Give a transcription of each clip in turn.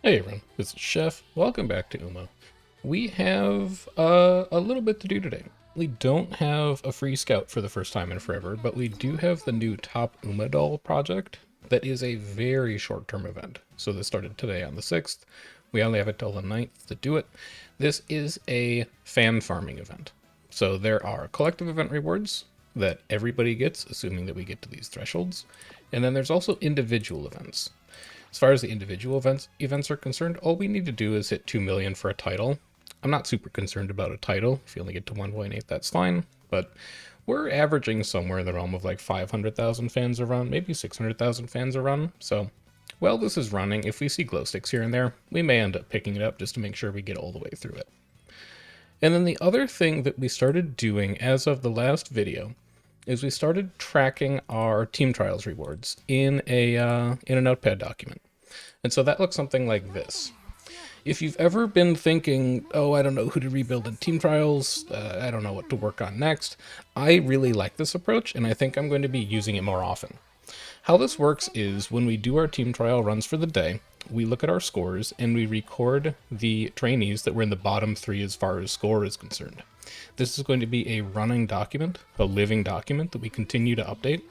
Hey everyone, this is Chef. Welcome back to Uma. We have a little bit to do today. We don't have a free scout for the first time in forever, but we do have the new Top Uma doll project that is a very short-term event. So this started today on the 6th. We only have it till the 9th to do it. This is a fan farming event. So there are collective event rewards that everybody gets, assuming that we get to these thresholds. And then there's also individual events. As far as the individual events are concerned, all we need to do is hit 2 million for a title. I'm not super concerned about a title. If you only get to 1.8, that's fine. But we're averaging somewhere in the realm of like 500,000 fans a run, maybe 600,000 fans a run. So, while this is running, if we see glow sticks here and there, we may end up picking it up just to make sure we get all the way through it. And then the other thing that we started doing as of the last video is we started tracking our team trials rewards in a notepad document. And so that looks something like this. If you've ever been thinking, oh, I don't know who to rebuild in team trials, I don't know what to work on next, I really like this approach, and I think I'm going to be using it more often. How this works is when we do our team trial runs for the day, we look at our scores and we record the trainees that were in the bottom three as far as score is concerned. This is going to be a running document, a living document that we continue to update,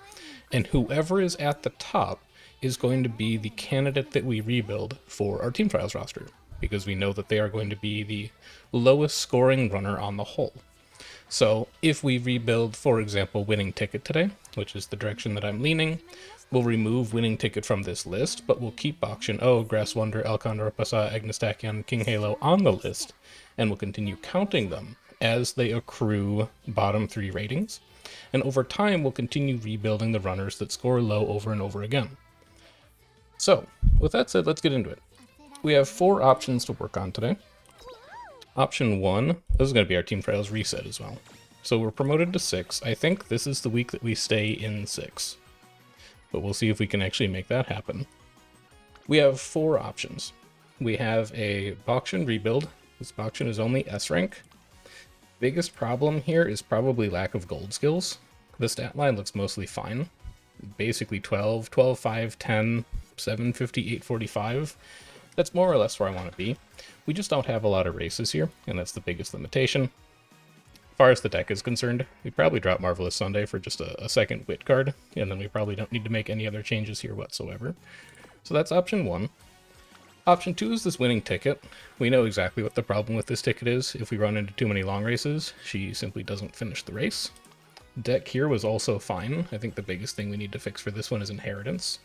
and whoever is at the top is going to be the candidate that we rebuild for our team trials roster, because we know that they are going to be the lowest scoring runner on the whole. So if we rebuild, for example, winning ticket today, which is the direction that I'm leaning, we'll remove winning ticket from this list, but we'll keep Bakshin O, Grass Wonder, Elkon Rapasa, Agnistakian, King Halo on the list, and we'll continue counting them as they accrue bottom three ratings. And over time, we'll continue rebuilding the runners that score low over and over again. So, with that said, let's get into it. We have 4 options to work on today. Option 1, this is going to be our team trials reset as well. So we're promoted to 6. I think this is the week that we stay in 6. But we'll see if we can actually make that happen. We have 4 options. We have a Bakshin rebuild. This Bakshin is only S rank. Biggest problem here is probably lack of gold skills. The stat line looks mostly fine. Basically 12, 12, 5, 10, 750, 845. That's more or less where I want to be. We just don't have a lot of races here, and that's the biggest limitation. As far as the deck is concerned, we probably drop Marvelous Sunday for just a second wit card, and then we probably don't need to make any other changes here whatsoever. So that's option 1. Option 2 is this winning ticket. We know exactly what the problem with this ticket is. If we run into too many long races, she simply doesn't finish the race. Deck here was also fine. I think the biggest thing we need to fix for this one is inheritance.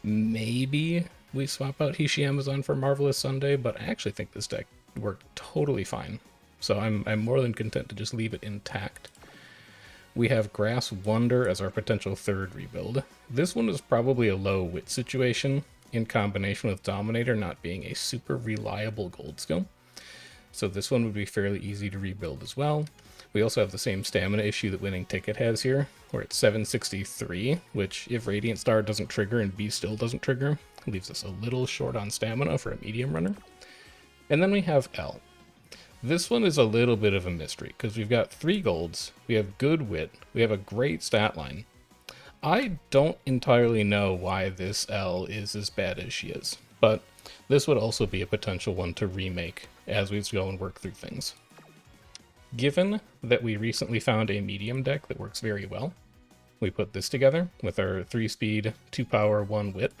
Maybe we swap out Hishi Amazon for Marvelous Sunday, but I actually think this deck worked totally fine. So I'm more than content to just leave it intact. We have Grass Wonder as our potential third rebuild. This one is probably a low wit situation in combination with Dominator not being a super reliable gold skill. So this one would be fairly easy to rebuild as well. We also have the same stamina issue that Winning Ticket has here, where it's 763, which if Radiant Star doesn't trigger and B still doesn't trigger, leaves us a little short on stamina for a medium runner. And then we have L. This one is a little bit of a mystery, because we've got 3 golds, we have good wit, we have a great stat line. I don't entirely know why this L is as bad as she is, but this would also be a potential one to remake as we go and work through things. Given that we recently found a medium deck that works very well, we put this together with our 3 speed, 2 power, 1 wit.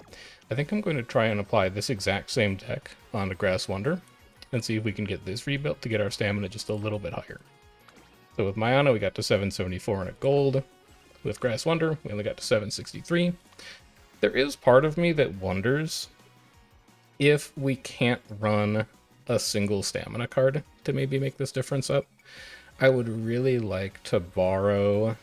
I think I'm going to try and apply this exact same deck onto Grass Wonder and see if we can get this rebuilt to get our stamina just a little bit higher. So with Mayana, we got to 774 and a gold. With Grass Wonder, we only got to 763. There is part of me that wonders if we can't run a single stamina card to maybe make this difference up. I would really like to borrow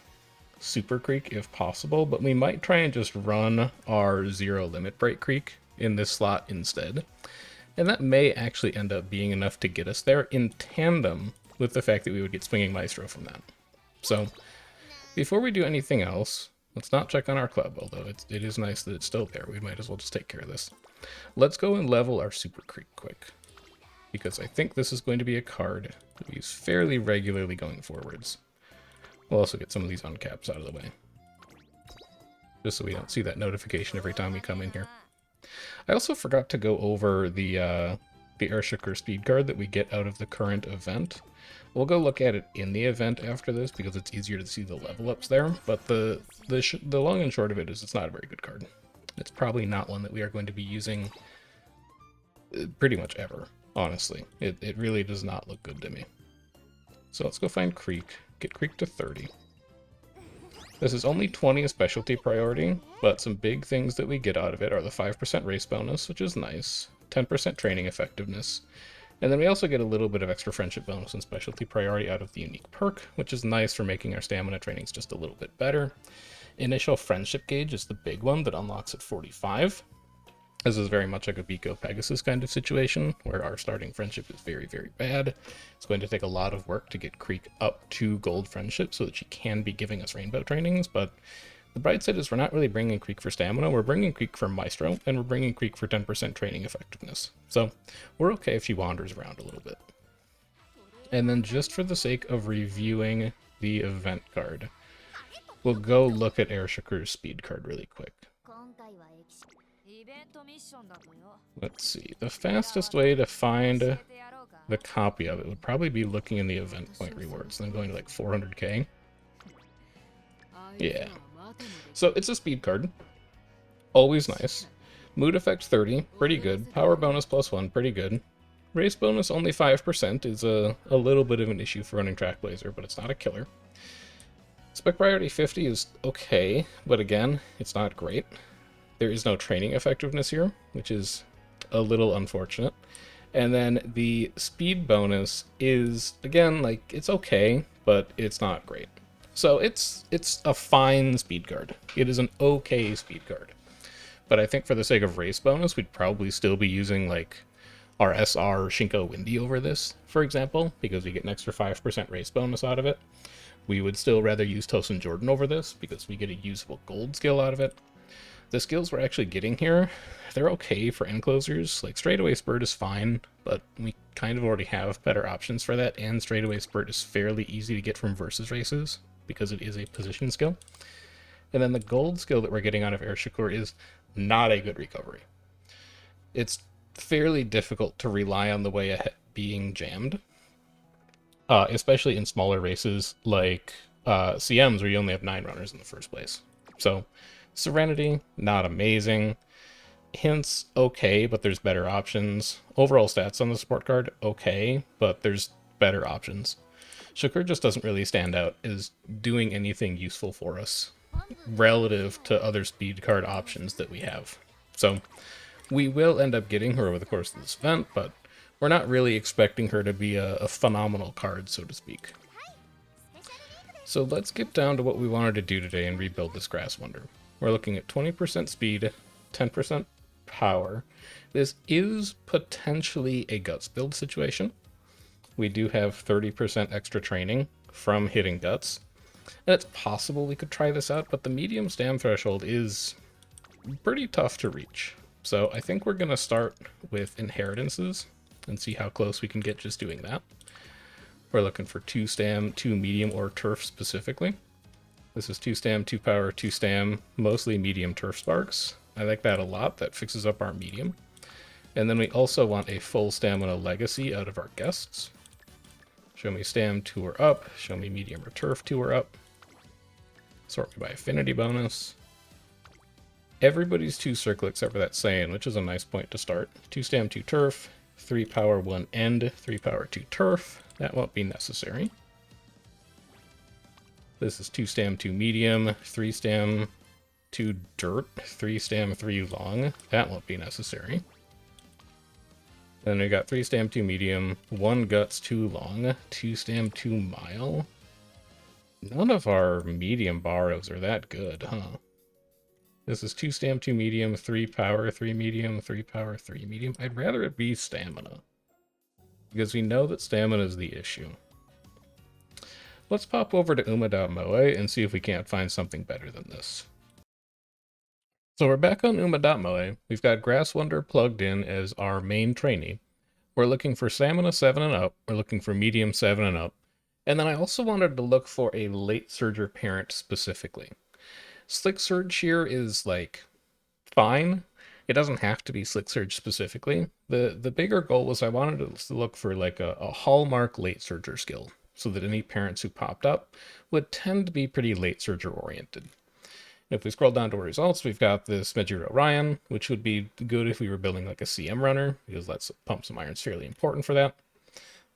Super Creek if possible, but we might try and just run our 0 limit break Creek in this slot instead. And that may actually end up being enough to get us there in tandem with the fact that we would get Swinging Maestro from that. So before we do anything else, let's not check on our club, although it is nice that it's still there. We might as well just take care of this. Let's go and level our Super Creek quick, because I think this is going to be a card that we use fairly regularly going forwards. We'll also get some of these uncaps out of the way, just so we don't see that notification every time we come in here. I also forgot to go over the Airshooker speed card that we get out of the current event. We'll go look at it in the event after this because it's easier to see the level ups there. But the long and short of it is it's not a very good card. It's probably not one that we are going to be using pretty much ever, honestly. It really does not look good to me. So let's go find Creek, get Creek to 30. This is only 20 specialty priority, but some big things that we get out of it are the 5% race bonus, which is nice, 10% training effectiveness, and then we also get a little bit of extra friendship bonus and specialty priority out of the unique perk, which is nice for making our stamina trainings just a little bit better. Initial friendship gauge is the big one that unlocks at 45. This is very much like a Vico Pegasus kind of situation, where our starting friendship is very, very bad. It's going to take a lot of work to get Creek up to gold friendship so that she can be giving us rainbow trainings, but the bright side is we're not really bringing Creek for stamina, we're bringing Creek for Maestro, and we're bringing Creek for 10% training effectiveness. So we're okay if she wanders around a little bit. And then just for the sake of reviewing the event card, we'll go look at Airshooker's speed card really quick. Let's see, the fastest way to find the copy of it would probably be looking in the event point rewards, then going to like 400k. Yeah. So it's a speed card. Always nice. Mood effect 30, pretty good. Power bonus +1, pretty good. Race bonus only 5% is a little bit of an issue for running Track Blazer, but it's not a killer. Spec priority 50 is okay, but again, it's not great. There is no training effectiveness here, which is a little unfortunate. And then the speed bonus is, again, like, it's okay, but it's not great. So it's a fine speed card. It is an okay speed card. But I think for the sake of race bonus, we'd probably still be using, like, our SR Shinko Windy over this, for example, because we get an extra 5% race bonus out of it. We would still rather use Tosin Jordan over this, because we get a usable gold skill out of it. The skills we're actually getting here, they're okay for end closers. Like, Straightaway Spurt is fine, but we kind of already have better options for that, and Straightaway Spurt is fairly easy to get from versus races, because it is a position skill. And then the gold skill that we're getting out of Airshooker is not a good recovery. It's fairly difficult to rely on the way ahead being jammed, especially in smaller races like CMs where you only have 9 runners in the first place. So Serenity, not amazing. Hints, okay, but there's better options. Overall stats on the support card, okay, but there's better options. Shooker just doesn't really stand out as doing anything useful for us relative to other speed card options that we have. So we will end up getting her over the course of this event, but we're not really expecting her to be a phenomenal card, so to speak. So let's get down to what we wanted to do today and rebuild this Grass Wonder. We're looking at 20% speed, 10% power. This is potentially a Guts build situation. We do have 30% extra training from hitting Guts. And it's possible we could try this out, but the medium stam threshold is pretty tough to reach. So I think we're going to start with Inheritances and see how close we can get just doing that. We're looking for 2 stam, 2 medium, or turf specifically. This is 2 stam, 2 power, 2 stam, mostly medium turf sparks. I like that a lot. That fixes up our medium. And then we also want a full stamina legacy out of our guests. Show me stam 2 or up. Show me medium or turf 2 or up. Sort me by affinity bonus. Everybody's 2 circle except for that Saiyan, which is a nice point to start. 2 stam, 2 turf. 3 power, 1 end. 3 power, 2 turf. That won't be necessary. This is 2 stam, 2 medium. 3 stam, 2 dirt. 3 stam, 3 long. That won't be necessary. Then we got 3 stam, 2 medium, 1 guts, 2 long, 2 stam, 2 mile. None of our medium borrows are that good, huh? This is 2 stam, 2 medium, 3 power, 3 medium, 3 power, 3 medium. I'd rather it be stamina, because we know that stamina is the issue. Let's pop over to Umamusume and see if we can't find something better than this. So we're back on Umamusume. We've got Grass Wonder plugged in as our main trainee. We're looking for Stamina 7 and up. We're looking for Medium 7 and up. And then I also wanted to look for a late Surger parent specifically. Slick Surge here is, like, fine. It doesn't have to be Slick Surge specifically. The bigger goal was I wanted to look for like a hallmark late surger skill, so that any parents who popped up would tend to be pretty late surger oriented. If we scroll down to our results, we've got this Majiro Ryan, which would be good if we were building like a CM runner, because let's pump some iron's fairly important for that.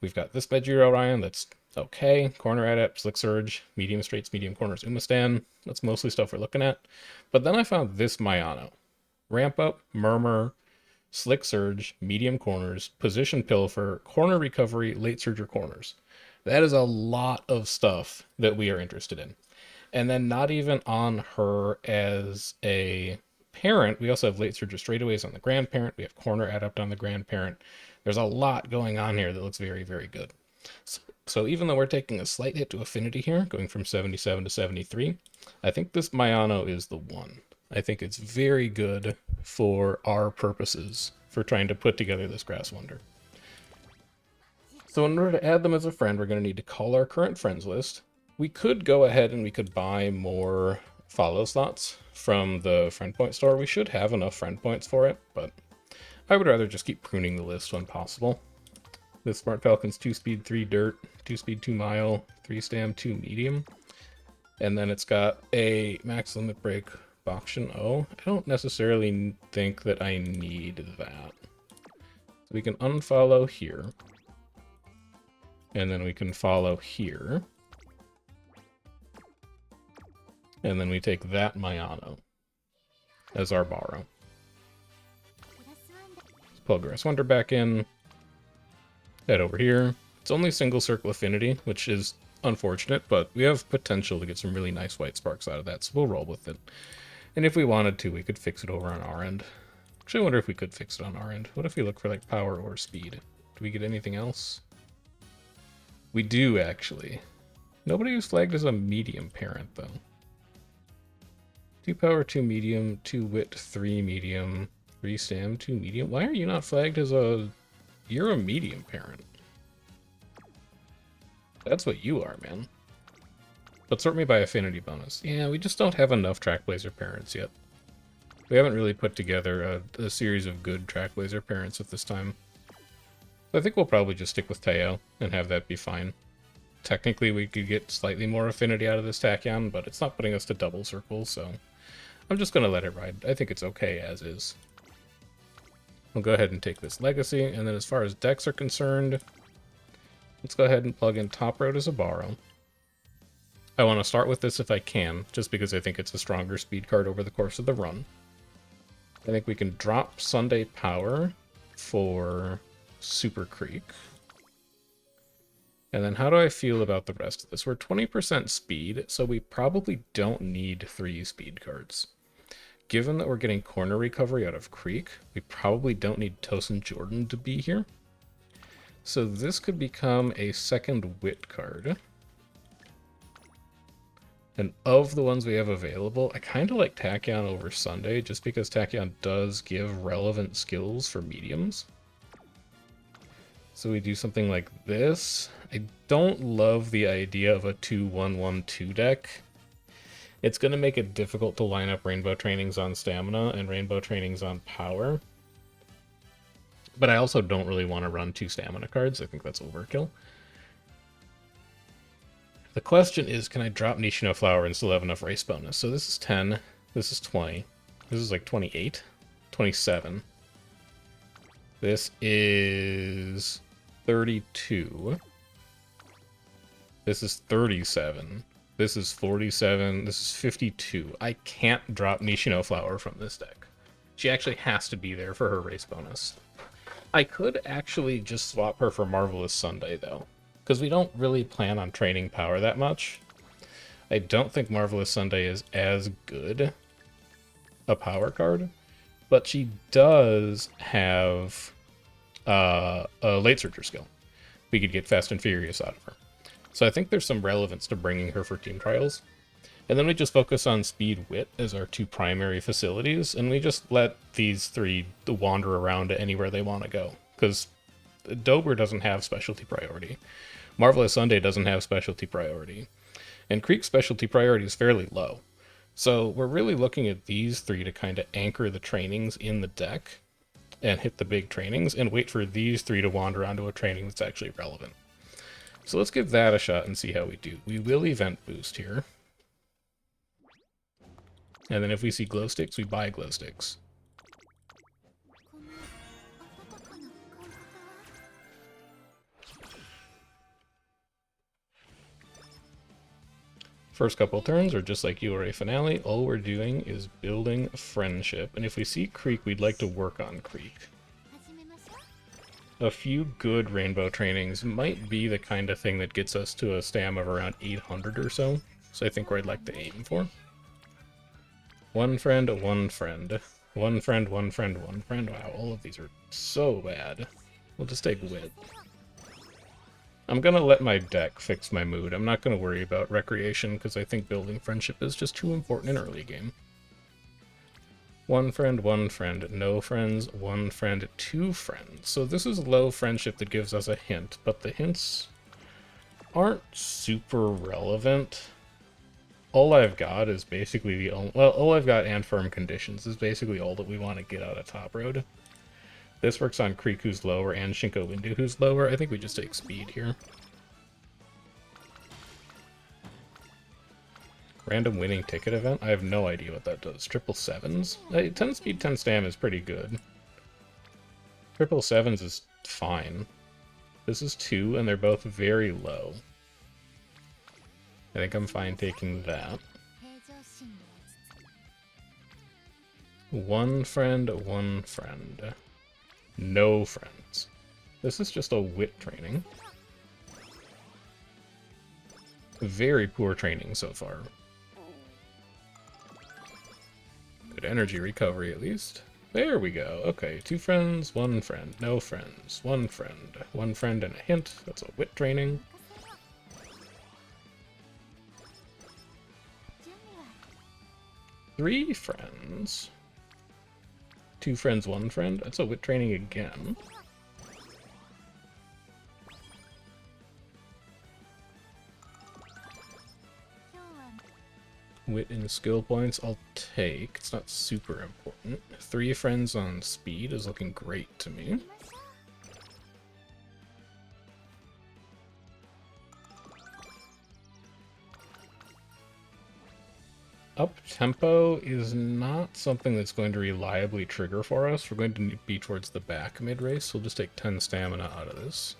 We've got this Majiro Ryan that's okay. Corner Adept, Slick Surge, medium straights, medium corners, Umastan. That's mostly stuff we're looking at. But then I found this Mayano. Ramp Up, Murmur, Slick Surge, medium corners, position pilfer, corner recovery, late surger corners. That is a lot of stuff that we are interested in. And then not even on her as a parent, we also have late surger straightaways on the grandparent. We have corner adept on the grandparent. There's a lot going on here that looks very, very good. So even though we're taking a slight hit to affinity here, going from 77 to 73, I think this Mayano is the one. I think it's very good for our purposes for trying to put together this Grass Wonder. So in order to add them as a friend, we're going to need to call our current friends list. We could go ahead and we could buy more follow slots from the friend point store. We should have enough friend points for it, but I would rather just keep pruning the list when possible. This Smart Falcon's 2 speed, 3 dirt, 2 speed, 2 mile, 3 stam, 2 medium. And then it's got a max limit break Boction O. I don't necessarily think that I need that. So we can unfollow here. And then we can follow here. And then we take that Mayano as our borrow. Let's pull Grass Wonder back in. Head over here. It's only single circle affinity, which is unfortunate, but we have potential to get some really nice white sparks out of that, so we'll roll with it. And if we wanted to, we could fix it over on our end. Actually, I wonder if we could fix it on our end. What if we look for like power or speed? Do we get anything else? We do, actually. Nobody was flagged as a medium parent, though. 2 power, 2 medium, 2 wit, 3 medium, 3 stam, 2 medium. Why are you not flagged as a... You're a medium parent. That's what you are, man. But sort me by affinity bonus. Yeah, we just don't have enough Trackblazer parents yet. We haven't really put together a series of good Trackblazer parents at this time. So I think we'll probably just stick with Teo and have that be fine. Technically, we could get slightly more affinity out of this Tachyon, but it's not putting us to double circles, so I'm just going to let it ride. I think it's okay as is. We'll go ahead and take this Legacy, and then as far as decks are concerned, let's go ahead and plug in Top Road as a borrow. I want to start with this if I can, just because I think it's a stronger speed card over the course of the run. I think we can drop Sunday Power for Super Creek. And then how do I feel about the rest of this? We're 20% speed, so we probably don't need 3 speed cards. Given that we're getting corner recovery out of Creek, we probably don't need Tosin Jordan to be here. So this could become a second wit card. And of the ones we have available, I kind of like Tachyon over Sunday, just because Tachyon does give relevant skills for mediums. So we do something like this. I don't love the idea of a 2-1-1-2 deck. It's going to make it difficult to line up Rainbow Trainings on Stamina and Rainbow Trainings on Power. But I also don't really want to run 2 Stamina cards. I think that's overkill. The question is, can I drop Nishino Flower and still have enough race bonus? So this is 10, this is 20, this is like 28, 27. This is 32. This is 37. This is 47. This is 52. I can't drop Nishino Flower from this deck. She actually has to be there for her race bonus. I could actually just swap her for Marvelous Sunday, though, because we don't really plan on training Power that much. I don't think Marvelous Sunday is as good a Power card, but she does have a late searcher skill. We could get Fast and Furious out of her. So I think there's some relevance to bringing her for team trials. And then we just focus on Speed Wit as our 2 primary facilities, and we just let these 3 wander around to anywhere they want to go. Because Dober doesn't have specialty priority. Marvelous Sunday doesn't have specialty priority. And Creek's specialty priority is fairly low. So we're really looking at these three to kind of anchor the trainings in the deck and hit the big trainings and wait for these three to wander onto a training that's actually relevant. So let's give that a shot and see how we do. We will event boost here. And then if we see glow sticks, we buy glow sticks. First couple turns are just like URA Finale. All we're doing is building friendship. And if we see Creek, we'd like to work on Creek. A few good rainbow trainings might be the kind of thing that gets us to a stam of around 800 or so. So I think where I'd like to aim for. One friend, one friend. One friend, one friend, one friend. Wow, all of these are so bad. We'll just take Wit. I'm gonna let my deck fix my mood. I'm not gonna worry about recreation, because I think building friendship is just too important in early game. One friend, no friends, one friend, two friends. So this is low friendship that gives us a hint, but the hints aren't super relevant. All I've got is basically the only... Well, all I've got and firm conditions is basically all that we want to get out of top road. This works on Creek, who's lower, and Shinko Windu, who's lower. I think we just take speed here. Random winning ticket event? I have no idea what that does. Triple sevens? 10 speed, 10 stam is pretty good. Triple sevens is fine. This is 2, and they're both very low. I think I'm fine taking that. One friend, no friends. This is just a wit training. Very poor training so far. Good energy recovery at least. There we go. Okay, two friends, one friend, no friends, one friend and a hint. That's a wit training. Three friends. Two friends, one friend. That's a wit training again. Wit and skill points I'll take. It's not super important. Three friends on speed is looking great to me. Up tempo is not something that's going to reliably trigger for us. We're going to be towards the back mid-race, so we'll just take 10 stamina out of this.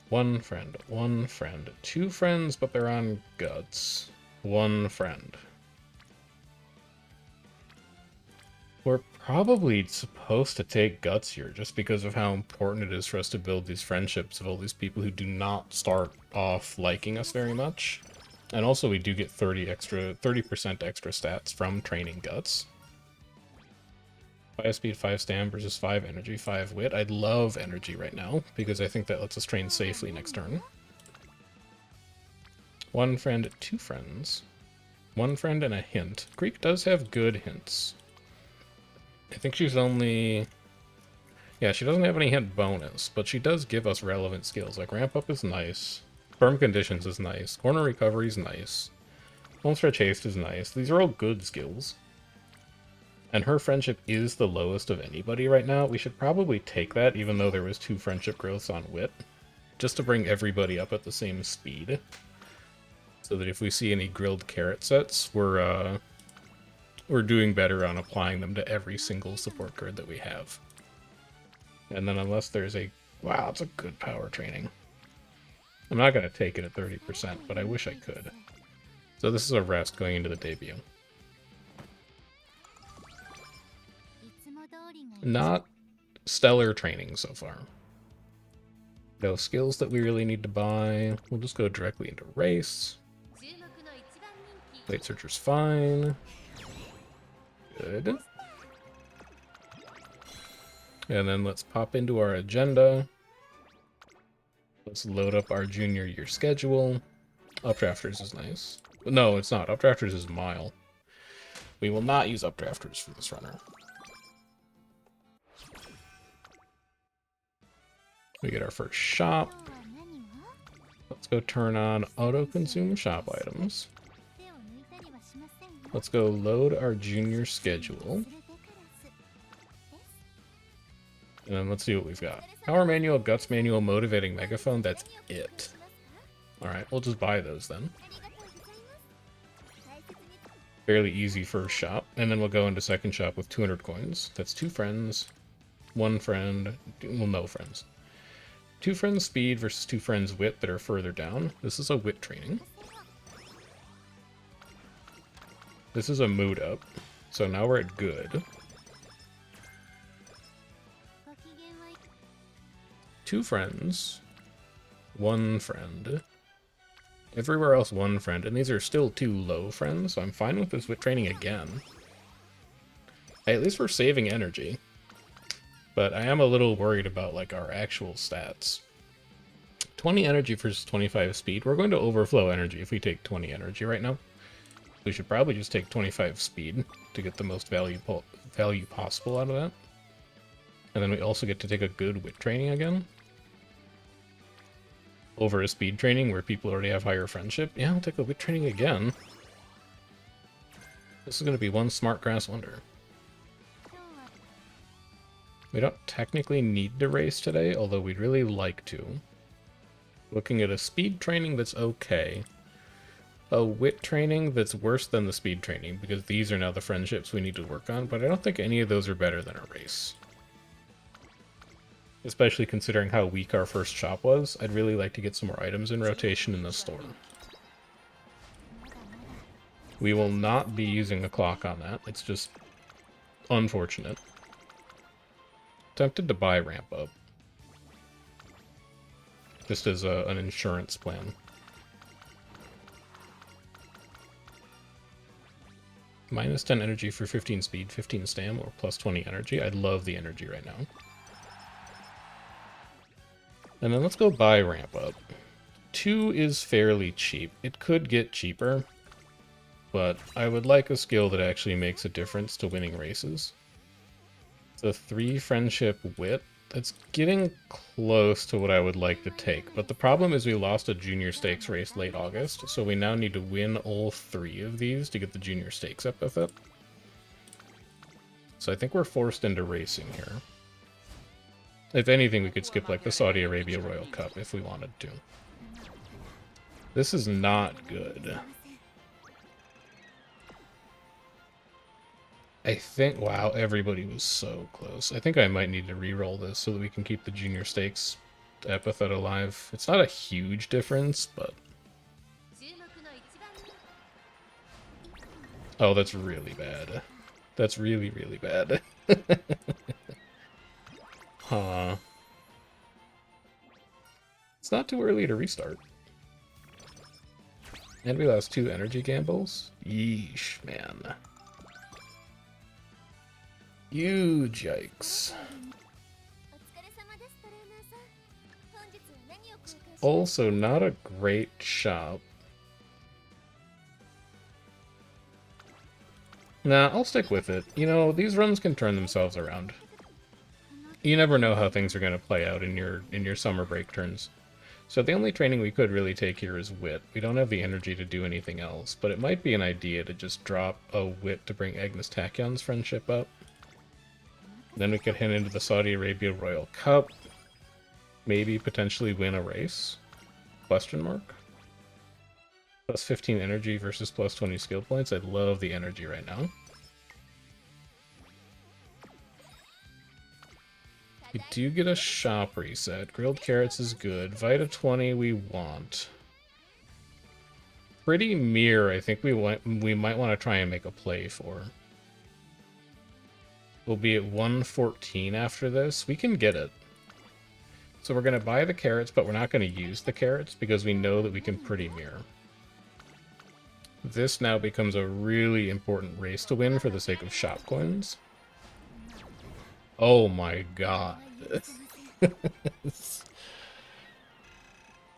One friend, two friends, but they're on guts. One friend. We're probably supposed to take guts here, just because of how important it is for us to build these friendships of all these people who do not start off liking us very much. And also we do get 30% extra stats from training guts. 5 speed, 5 stam versus 5 energy, 5 wit. I'd love energy right now, because I think that lets us train safely next turn. One friend, two friends. One friend and a hint. Creek does have good hints. I think she's only... Yeah, she doesn't have any hint bonus, but she does give us relevant skills. Like, ramp up is nice. Firm conditions is nice. Corner recovery is nice. Home stretch haste is nice. These are all good skills. And her friendship is the lowest of anybody right now. We should probably take that, even though there was 2 friendship growths on wit. Just to bring everybody up at the same speed. So that if we see any grilled carrot sets, we're doing better on applying them to every single support card that we have. And then unless there's a... Wow, it's a good power training. I'm not going to take it at 30%, but I wish I could. So this is a rest going into the debut. Not stellar training so far. No skills that we really need to buy. We'll just go directly into race. Late Searcher's fine. Good. And then let's pop into our agenda. Let's load up our junior year schedule. Updrafters is nice. No, it's not. Updrafters is Mile. We will not use Updrafters for this runner. We get our first shop. Let's go turn on auto-consume shop items. Let's go load our junior schedule. And then let's see what we've got. Power manual, guts manual, motivating megaphone, that's it. Alright, we'll just buy those then. Fairly easy first shop, and then we'll go into second shop with 200 coins. That's 2 friends, 1 friend, well, no friends. 2 friends speed versus 2 friends wit that are further down. This is a wit training. This is a mood up, so now we're at good. 2 friends, 1 friend. Everywhere else 1 friend, and these are still 2 low friends, so I'm fine with this wit training again. Hey, at least we're saving energy. But I am a little worried about, like, our actual stats. 20 energy versus 25 speed. We're going to overflow energy if we take 20 energy right now. We should probably just take 25 speed to get the most value possible out of that. And then we also get to take a good wit training again. Over a speed training where people already have higher friendship. Yeah, I'll take a wit training again. This is going to be 1 smart grass wonder. We don't technically need to race today, although we'd really like to. Looking at a speed training that's okay. A wit training that's worse than the speed training, because these are now the friendships we need to work on, but I don't think any of those are better than a race. Especially considering how weak our first shop was, I'd really like to get some more items in rotation in the store. We will not be using a clock on that, it's just unfortunate. Tempted to buy ramp up. Just as an insurance plan. Minus 10 energy for 15 speed, 15 stam, or plus 20 energy. I'd love the energy right now. And then let's go buy ramp up. 2 is fairly cheap. It could get cheaper, but I would like a skill that actually makes a difference to winning races. So 3 friendship wit. That's getting close to what I would like to take, but the problem is we lost a junior stakes race late August, so we now need to win all 3 of these to get the junior stakes epithet. So I think we're forced into racing here. If anything, we could skip like the Saudi Arabia Royal Cup if we wanted to. This is not good. I think, wow, everybody was so close. I think I might need to re-roll this so that we can keep the junior stakes epithet alive. It's not a huge difference, but... Oh, that's really bad. That's really, really bad. Huh. It's not too early to restart. And we lost 2 energy gambles? Yeesh, man. Huge yikes. Also, not a great shop. Nah, I'll stick with it. You know, these runs can turn themselves around. You never know how things are going to play out in your summer break turns. So the only training we could really take here is wit. We don't have the energy to do anything else, but it might be an idea to just drop a wit to bring Agnes Tachyon's friendship up. Then we could head into the Saudi Arabia Royal Cup. Maybe potentially win a race? Question mark? Plus 15 energy versus plus 20 skill points. I'd love the energy right now. We do get a shop reset. Grilled carrots is good. Vita 20 we want. Pretty Mirror, I think we might want to try and make a play for. We'll be at 114 after this. We can get it. So we're going to buy the carrots, but we're not going to use the carrots because we know that we can Pretty Mirror. This now becomes a really important race to win for the sake of shop coins. Oh my god.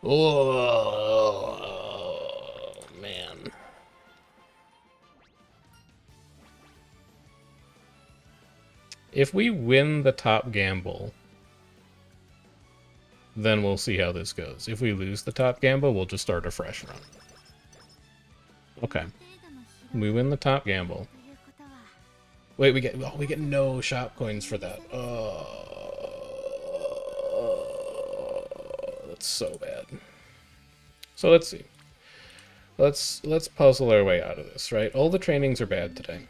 Oh, man. If we win the top gamble, then we'll see how this goes. If we lose the top gamble, we'll just start a fresh run. Okay. We win the top gamble. Wait, we get no shop coins for that. That's so bad. So let's see. Let's puzzle our way out of this, right? All the trainings are bad today.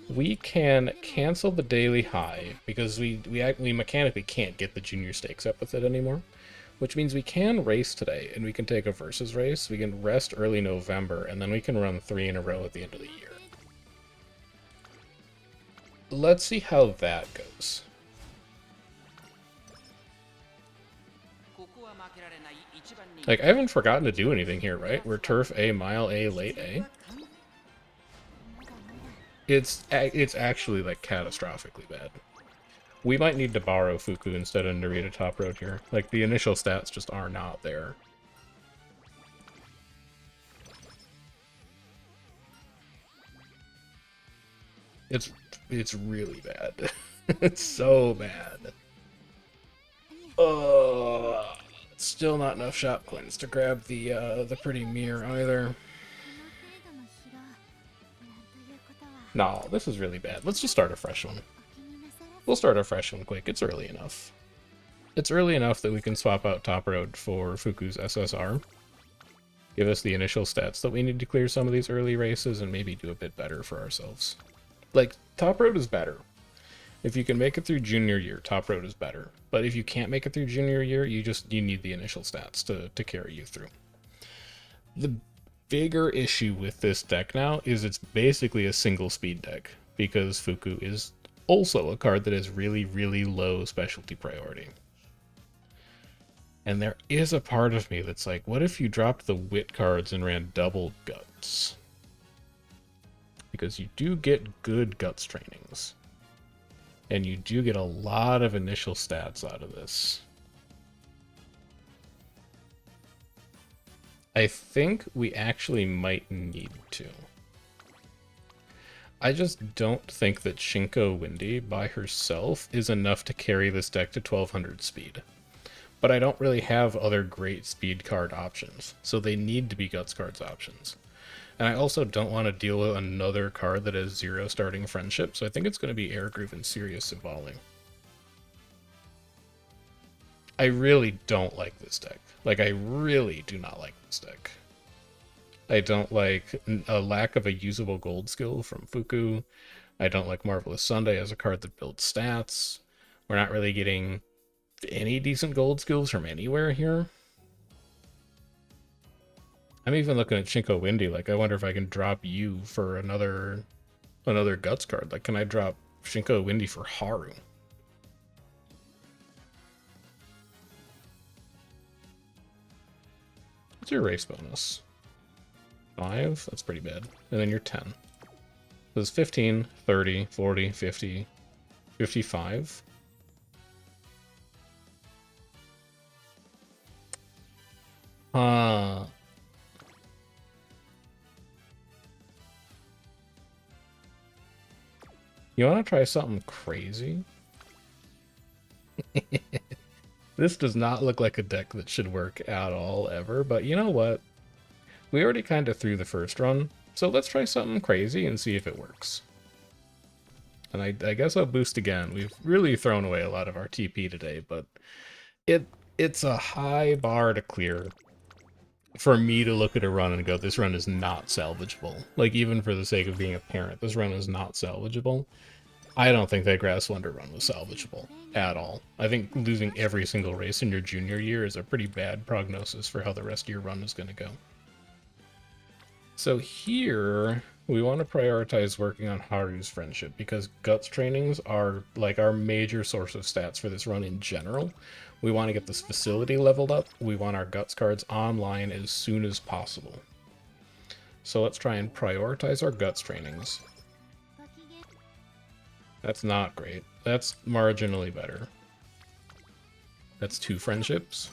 We can cancel the daily high because we mechanically can't get the junior stakes up with it anymore, which means we can race today and we can take a versus race. We can rest early November and then we can run 3 in a row at the end of the year. Let's see how that goes. Like, I haven't forgotten to do anything here, right? We're turf A, mile A, late A. It's actually, like, catastrophically bad. We might need to borrow Fuku instead of Narita top road here. Like, the initial stats just are not there. It's really bad. It's so bad. Still not enough shop coins to grab the pretty mirror either. No, this is really bad. Let's just start a fresh one. We'll start a fresh one quick. It's early enough. It's early enough that we can swap out Top Road for Fuku's SSR. Give us the initial stats that we need to clear some of these early races and maybe do a bit better for ourselves. Like, Top Road is better. If you can make it through junior year, Top Road is better. But if you can't make it through junior year, you need the initial stats to carry you through. The bigger issue with this deck now is it's basically a single speed deck, because Fuku is also a card that has really, really low specialty priority. And there is a part of me that's like, what if you dropped the wit cards and ran double guts? Because you do get good guts trainings. And you do get a lot of initial stats out of this. I think we actually might need to. I just don't think that Shinko Windy by herself is enough to carry this deck to 1200 speed. But I don't really have other great speed card options, so they need to be Guts cards options. And I also don't want to deal with another card that has 0 starting friendship, so I think it's going to be Air Groove and Serious Symbolic. I really don't like this deck. Like, I really do not like this deck. I don't like a lack of a usable gold skill from Fuku. I don't like Marvelous Sunday as a card that builds stats. We're not really getting any decent gold skills from anywhere here. I'm even looking at Shinko Windy, like, I wonder if I can drop you for another Guts card. Like, can I drop Shinko Windy for Haru? What's your race bonus? 5? That's pretty bad. And then you're 10. So it's 15, 30, 40, 50, 55. You want to try something crazy? This does not look like a deck that should work at all, ever, but you know what? We already kind of threw the first run, so let's try something crazy and see if it works. And I guess I'll boost again. We've really thrown away a lot of our TP today, but it's a high bar to clear for me to look at a run and go, this run is not salvageable. Like, even for the sake of being a parent, this run is not salvageable. I don't think that Grass Wonder run was salvageable at all. I think losing every single race in your junior year is a pretty bad prognosis for how the rest of your run is going to go. So here, we want to prioritize working on Haru's friendship, because Guts trainings are like our major source of stats for this run in general. We want to get this facility leveled up. We want our Guts cards online as soon as possible. So let's try and prioritize our Guts trainings. That's not great. That's marginally better. That's 2 friendships.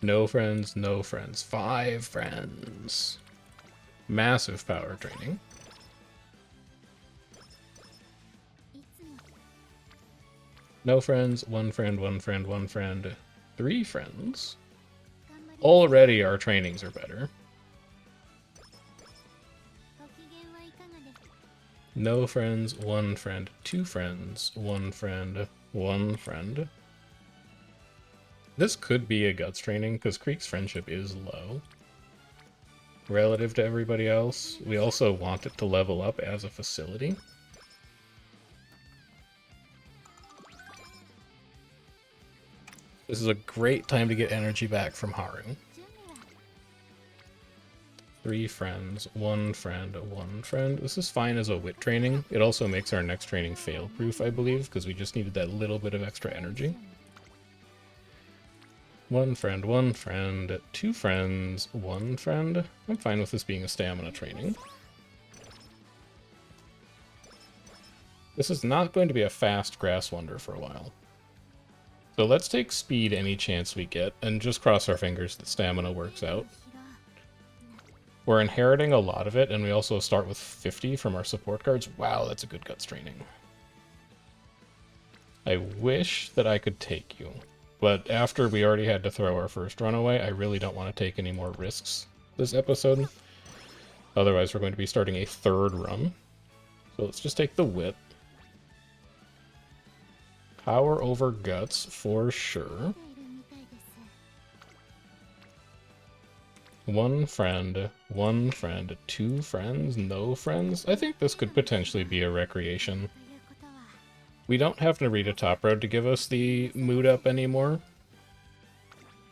No friends, no friends. 5 friends. Massive power training. No friends, one friend, one friend, one friend, three friends. Already our trainings are better. No friends, one friend, two friends, one friend, one friend. This could be a guts training, because Creek's friendship is low relative to everybody else. We also want it to level up as a facility. This is a great time to get energy back from Haru. Three friends, one friend, one friend. This is fine as a wit training. It also makes our next training fail-proof, I believe, because we just needed that little bit of extra energy. One friend, two friends, one friend. I'm fine with this being a stamina training. This is not going to be a fast grass wonder for a while. So let's take speed any chance we get, and just cross our fingers that stamina works out. We're inheriting a lot of it, and we also start with 50 from our support cards. Wow, that's a good guts training. I wish that I could take you. But after we already had to throw our first run away, I really don't want to take any more risks this episode. Otherwise, we're going to be starting a third run. So let's just take the wit. Power over guts, for sure. One friend, two friends, no friends. I think this could potentially be a recreation. We don't have Narita Top Road to give us the mood up anymore.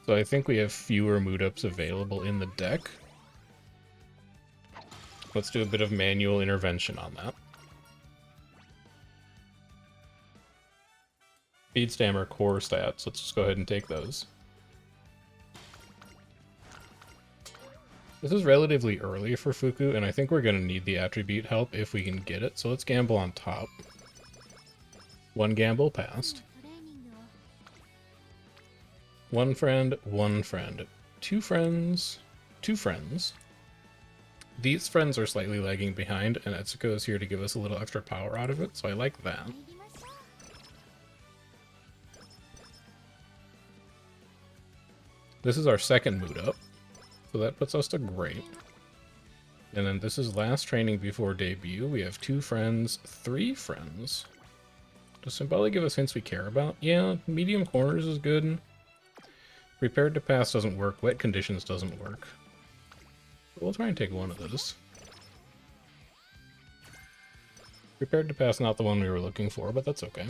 So I think we have fewer mood ups available in the deck. Let's do a bit of manual intervention on that. Speed, stamina, core stats. Let's just go ahead and take those. This is relatively early for Fuku, and I think we're going to need the attribute help if we can get it, so let's gamble on top. One gamble passed. One friend, two friends, two friends. These friends are slightly lagging behind, and Etsuko is here to give us a little extra power out of it, so I like that. This is our second mood up, so that puts us to great. And then this is last training before debut. We have two friends, three friends. Does Symbolic give us hints we care about? Yeah, medium corners is good. Prepared to pass doesn't work. Wet conditions doesn't work. We'll try and take one of those. Prepared to pass, not the one we were looking for, but that's okay.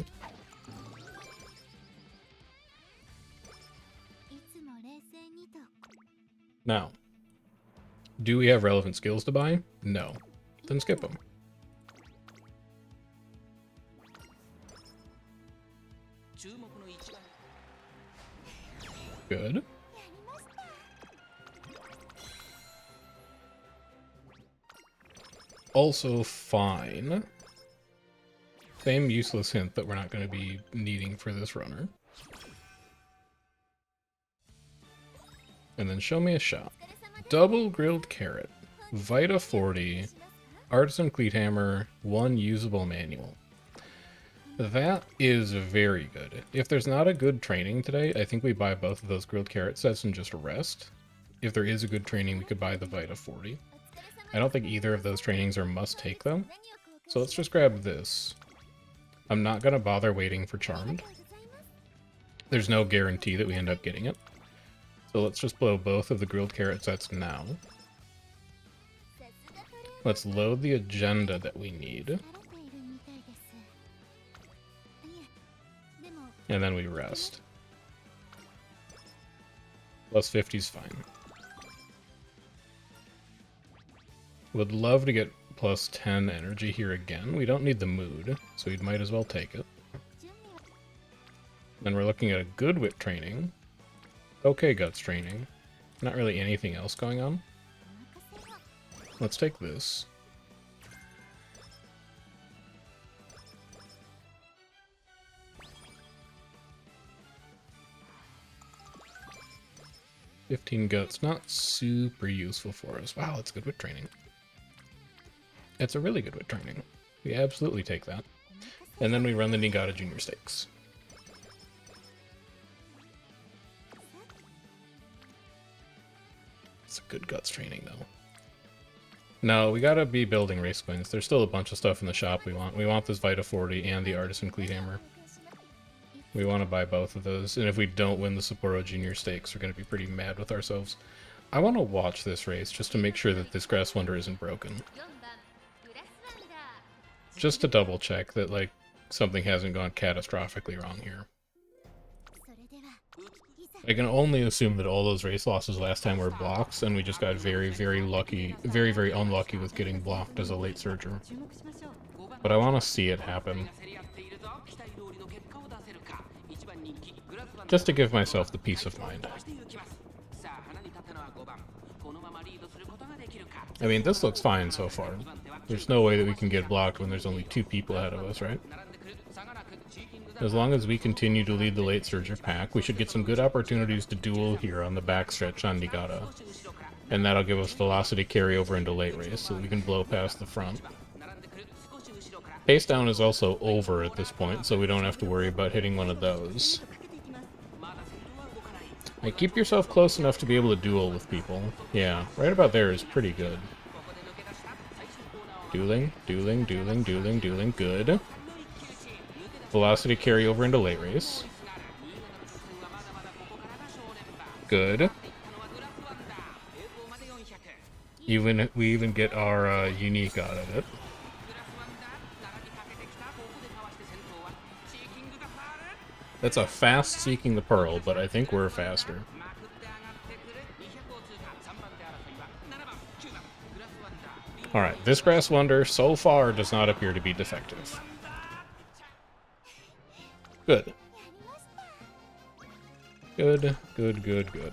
Now, do we have relevant skills to buy? No. Then skip them. Good. Also fine. Same useless hint that we're not going to be needing for this runner. And then show me a shot. Double grilled carrot, Vita 40, Artisan Cleat Hammer, one usable manual. That is very good. If there's not a good training today, I think we buy both of those grilled carrot sets and just rest. If there is a good training, we could buy the Vita 40. I don't think either of those trainings are must-take, though. So let's just grab this. I'm not going to bother waiting for Charmed. There's no guarantee that we end up getting it. So let's just blow both of the grilled carrot sets now. Let's load the agenda that we need. And then we rest. Plus 50's fine. Would love to get plus 10 energy here again. We don't need the mood, so we might as well take it. Then we're looking at a good wit training. Okay, guts training. Not really anything else going on. Let's take this. $15 guts, not super useful for us. Wow, that's good wit training. It's a really good wit training. We absolutely take that. And then we run the Niigata Junior Stakes. good guts training, though. No, we gotta be building race coins. There's still a bunch of stuff in the shop we want. We want this Vita 40 and the Artisan Cleat Hammer. We want to buy both of those, and if we don't win the Sapporo Junior Stakes, we're going to be pretty mad with ourselves. I want to watch this race just to make sure that this Grass Wonder isn't broken. Just to double check that, like, something hasn't gone catastrophically wrong here. I can only assume that all those race losses last time were blocks, and we just got very, very lucky, very, very unlucky with getting blocked as a late surger. But I want to see it happen. Just to give myself the peace of mind. I mean, this looks fine so far. There's no way that we can get blocked when there's only 2 people ahead of us, right? As long as we continue to lead the late surger pack, we should get some good opportunities to duel here on the backstretch on Niigata. And that'll give us velocity carryover into late race, so we can blow past the front. Pace down is also over at this point, so we don't have to worry about hitting one of those. Like, keep yourself close enough to be able to duel with people. Yeah, right about there is pretty good. Dueling, dueling, dueling, dueling, dueling. Good. Velocity carry over into late race. Good. We even get our unique out of it. That's a fast Seeking the Pearl, but I think we're faster. Alright, this Grass Wonder so far does not appear to be defective. Good. Good, good, good, good.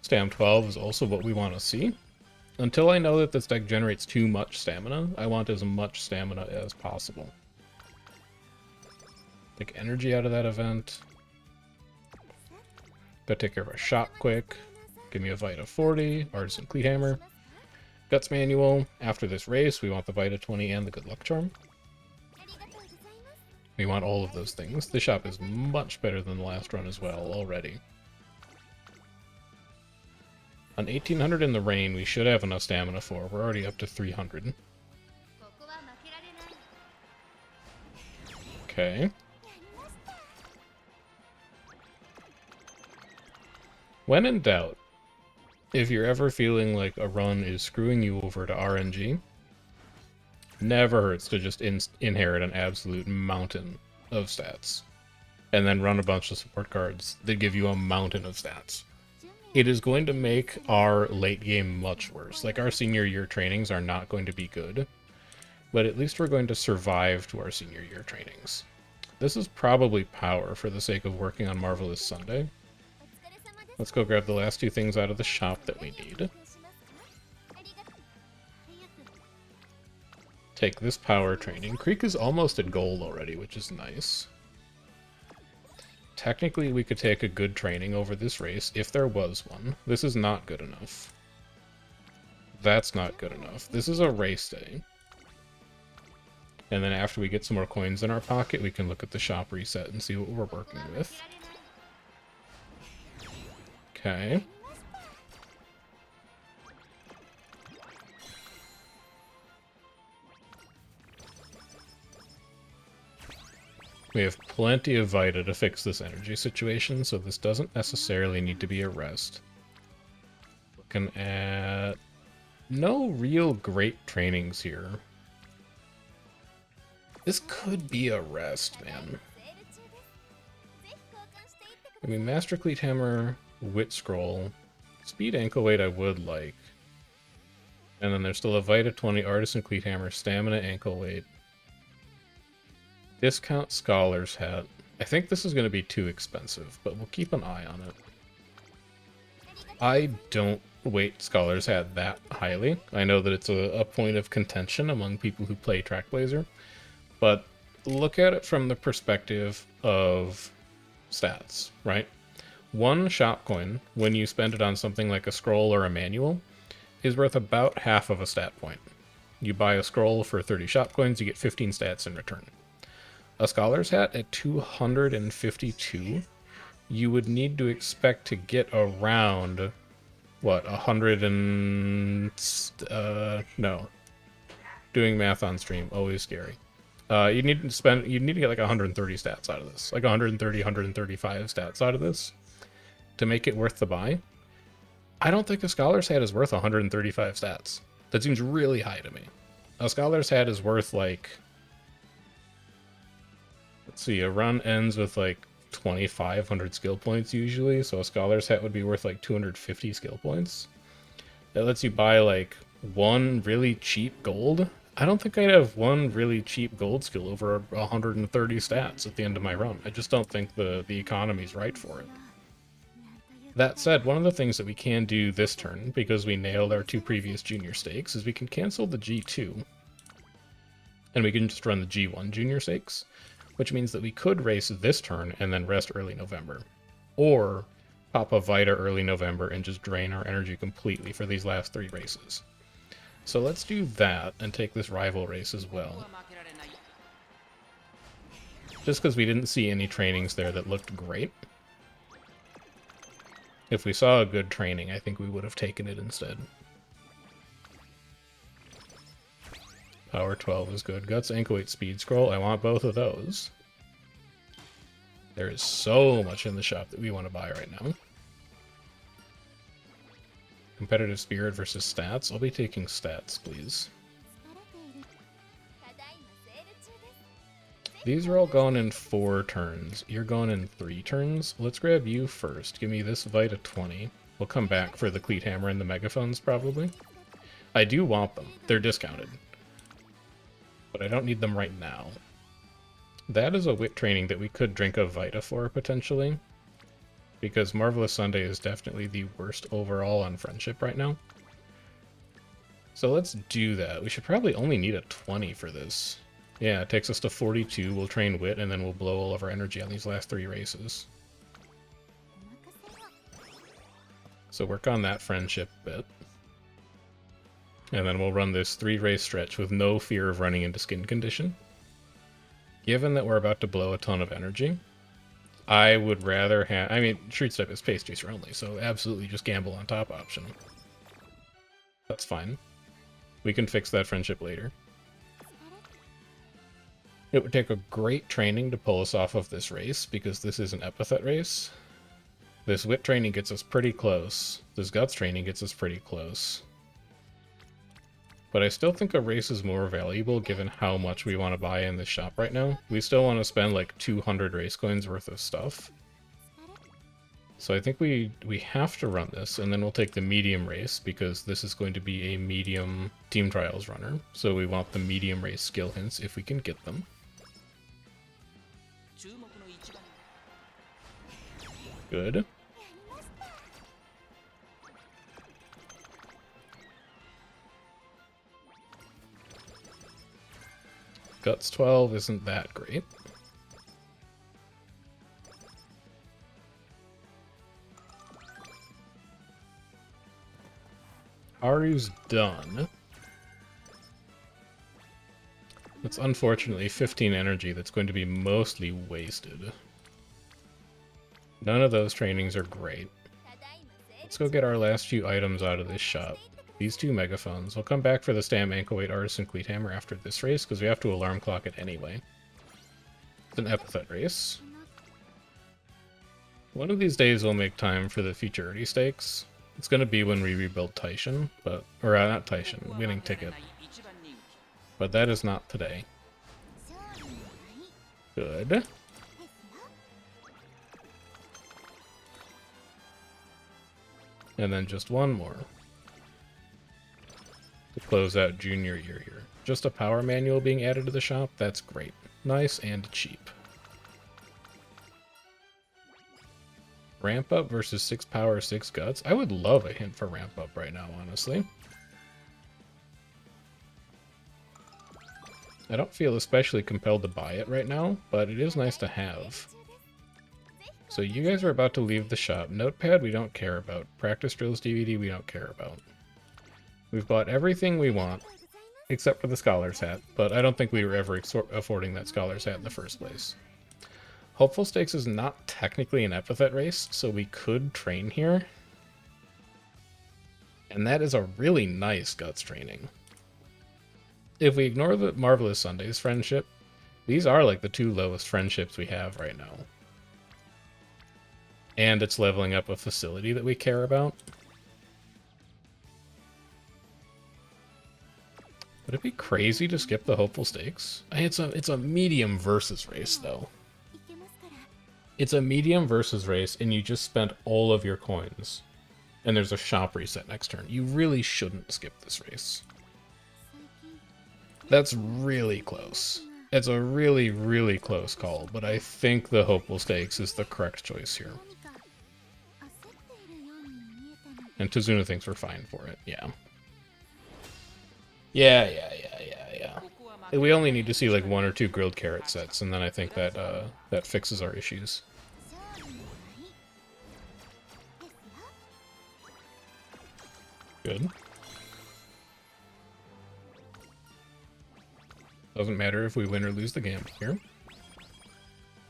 Stam 12 is also what we want to see. Until I know that this deck generates too much stamina, I want as much stamina as possible. Take energy out of that event. Gotta take care of a shot quick. Give me a Vita 40, Artisan Cleat Hammer. Guts Manual. After this race, we want the Vita 20 and the Good Luck Charm. We want all of those things. The shop is much better than the last run as well, already. On 1800 in the rain, we should have enough stamina for. We're already up to 300. Okay. When in doubt, if you're ever feeling like a run is screwing you over to RNG, never hurts to just inherit an absolute mountain of stats. And then run a bunch of support cards that give you a mountain of stats. It is going to make our late game much worse. Like, our senior year trainings are not going to be good, but at least we're going to survive to our senior year trainings. This is probably power for the sake of working on Marvelous Sunday. Let's go grab the last 2 things out of the shop that we need. Take this power training. Creek is almost at gold already, which is nice. Technically, we could take a good training over this race, if there was one. This is not good enough. That's not good enough. This is a race day. And then after we get some more coins in our pocket, we can look at the shop reset and see what we're working with. Okay. We have plenty of Vita to fix this energy situation, so this doesn't necessarily need to be a rest. Looking at... no real great trainings here. This could be a rest, man. I mean, Master Cleat Hammer, Wit Scroll, Speed Ankle Weight I would like. And then there's still a Vita 20, Artisan Cleat Hammer, Stamina Ankle Weight. Discount Scholar's Hat. I think this is going to be too expensive, but we'll keep an eye on it. I don't weight Scholar's Hat that highly. I know that it's a point of contention among people who play Trackblazer, but look at it from the perspective of stats, right? One shop coin, when you spend it on something like a scroll or a manual, is worth about half of a stat point. You buy a scroll for 30 shop coins, you get 15 stats in return. A Scholar's Hat at 252 you would need to expect to get around, what, 100 and... no. Doing math on stream, always scary. You need to get like 130 stats out of this. Like 130, 135 stats out of this to make it worth the buy. I don't think a Scholar's Hat is worth 135 stats. That seems really high to me. A Scholar's Hat is worth like... Let's see, a run ends with like 2,500 skill points usually, so a Scholar's Hat would be worth like 250 skill points. That lets you buy like one really cheap gold. I don't think I'd have one really cheap gold skill over 130 stats at the end of my run. I just don't think the economy's right for it. That said, one of the things that we can do this turn, because we nailed our 2 previous junior stakes, is we can cancel the G2, and we can just run the G1 junior stakes, which means that we could race this turn and then rest early November. Or pop a Vita early November and just drain our energy completely for these last 3 races. So let's do that and take this rival race as well. Just because we didn't see any trainings there that looked great. If we saw a good training, I think we would have taken it instead. Power 12 is good. Guts, Ankle 8, Speed Scroll. I want both of those. There is so much in the shop that we want to buy right now. Competitive Spirit versus Stats. I'll be taking Stats, please. These are all going in 4 turns. You're going in 3 turns. Let's grab you first. Give me this Vita 20. We'll come back for the Cleat Hammer and the Megaphones, probably. I do want them. They're discounted. But I don't need them right now. That is a wit training that we could drink a Vita for, potentially. Because Marvelous Sunday is definitely the worst overall on Friendship right now. So let's do that. We should probably only need a 20 for this. Yeah, it takes us to 42. We'll train Wit, and then we'll blow all of our energy on these last 3 races. So work on that Friendship bit. And then we'll run this 3-race stretch with no fear of running into Skin Condition. Given that we're about to blow a ton of energy, I would rather have... I mean, Shriek Step is Pace Chaser only, so absolutely just gamble on top option. That's fine. We can fix that Friendship later. It would take a great training to pull us off of this race, because this is an epithet race. This Wit training gets us pretty close. This Guts training gets us pretty close. But I still think a race is more valuable given how much we want to buy in this shop right now. We still want to spend like 200 race coins worth of stuff. So I think we have to run this, and then we'll take the medium race, because this is going to be a medium Team Trials runner. So we want the medium race skill hints if we can get them. Good. Guts 12 isn't that great. Haru's done. That's unfortunately 15 energy that's going to be mostly wasted. None of those trainings are great. Let's go get our last few items out of this shop. These 2 megaphones. We'll come back for the Stam Ankle Weight Artisan Cleat Hammer after this race, because we have to alarm clock it anyway. It's an epithet race. One of these days we'll make time for the Futurity Stakes. It's going to be when we rebuild Taishin, but... or not Taishin, Winning Ticket. But that is not today. Good. And then just one more. To close out junior year here. Just a power manual being added to the shop? That's great. Nice and cheap. Ramp up versus 6 power, 6 guts? I would love a hint for ramp up right now, honestly. I don't feel especially compelled to buy it right now, but it is nice to have. So you guys are about to leave the shop. Notepad we don't care about. Practice Drills DVD we don't care about. We've bought everything we want, except for the Scholar's Hat, but I don't think we were ever affording that Scholar's Hat in the first place. Hopeful Stakes is not technically an epithet race, so we could train here. And that is a really nice Guts training. If we ignore the Marvelous Sundays friendship, these are like the two lowest friendships we have right now. And it's leveling up a facility that we care about. Would it be crazy to skip the Hopeful Stakes? It's a medium versus race, though. It's a medium versus race, and you just spent all of your coins. And there's a shop reset next turn. You really shouldn't skip this race. That's really close. It's a really, really close call, but I think the Hopeful Stakes is the correct choice here. And Tazuna thinks we're fine for it, yeah. Yeah. We only need to see like 1 or 2 grilled carrot sets, and then I think that that fixes our issues. Good. Doesn't matter if we win or lose the game here.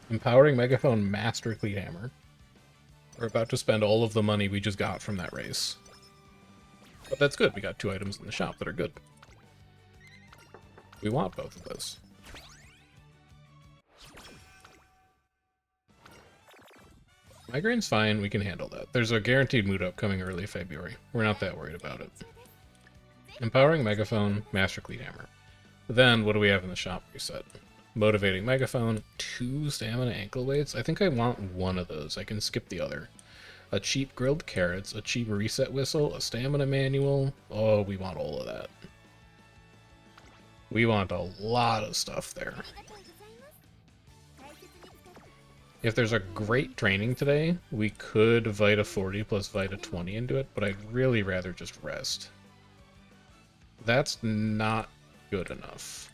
Empowering Megaphone Master Cleat Hammer. We're about to spend all of the money we just got from that race. But that's good, we got 2 items in the shop that are good. We want both of those. Migraine's fine, we can handle that. There's a guaranteed mood up coming early February. We're not that worried about it. Empowering Megaphone, Master Cleat Hammer. Then, what do we have in the shop reset? Motivating Megaphone, 2 Stamina Ankle Weights. I think I want 1 of those. I can skip the other. A cheap Grilled Carrots, a cheap Reset Whistle, a Stamina Manual. Oh, we want all of that. We want a lot of stuff there. If there's a great training today, we could Vita 40 plus Vita 20 into it, but I'd really rather just rest. That's not good enough.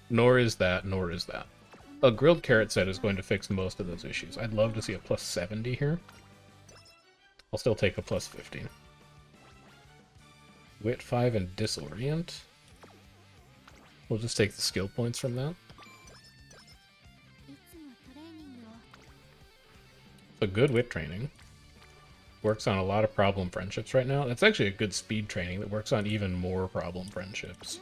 Nor is that. A grilled carrot set is going to fix most of those issues. I'd love to see a plus 70 here. I'll still take a plus 50. Wit 5 and Disorient. We'll just take the skill points from that. A good wit training. Works on a lot of problem friendships right now. That's actually a good speed training that works on even more problem friendships.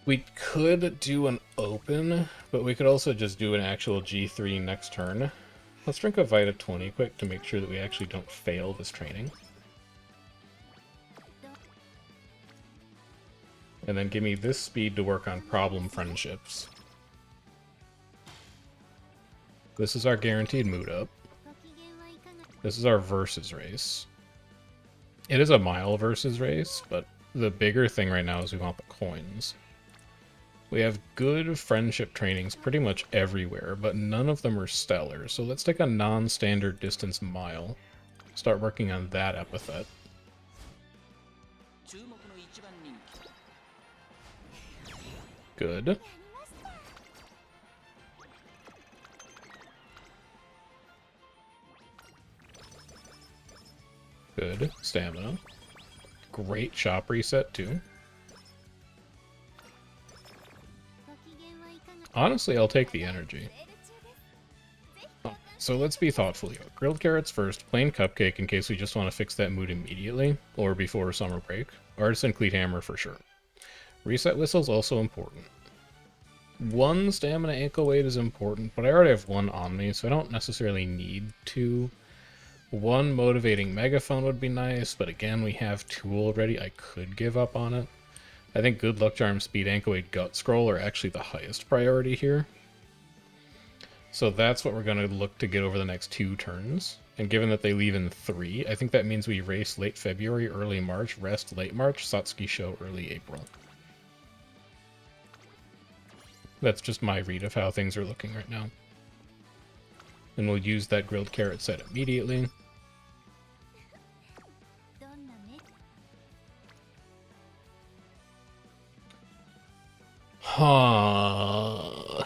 We could do an open, but we could also just do an actual G3 next turn. Let's drink a Vita 20 quick to make sure that we actually don't fail this training. And then give me this speed to work on problem friendships. This is our guaranteed mood up. This is our versus race. It is a mile versus race, but the bigger thing right now is we want the coins. We have good friendship trainings pretty much everywhere, but none of them are stellar. So let's take a non-standard distance mile. Start working on that epithet. Good. Good. Stamina. Great shop reset, too. Honestly, I'll take the energy. Oh, so let's be thoughtful here. Grilled carrots first, plain cupcake in case we just want to fix that mood immediately, or before summer break. Artisan Cleat Hammer for sure. Reset Whistle's also important. 1 Stamina Ankle Weight is important, but I already have 1 on me, so I don't necessarily need 2. 1 Motivating Megaphone would be nice, but again, we have 2 already. I could give up on it. I think Good Luck Charm, Speed Ankle Weight, Gut Scroll are actually the highest priority here. So that's what we're going to look to get over the next 2 turns. And given that they leave in 3, I think that means we race late February, early March, rest late March, Satsuki show early April. That's just my read of how things are looking right now. And we'll use that grilled carrot set immediately. Huh.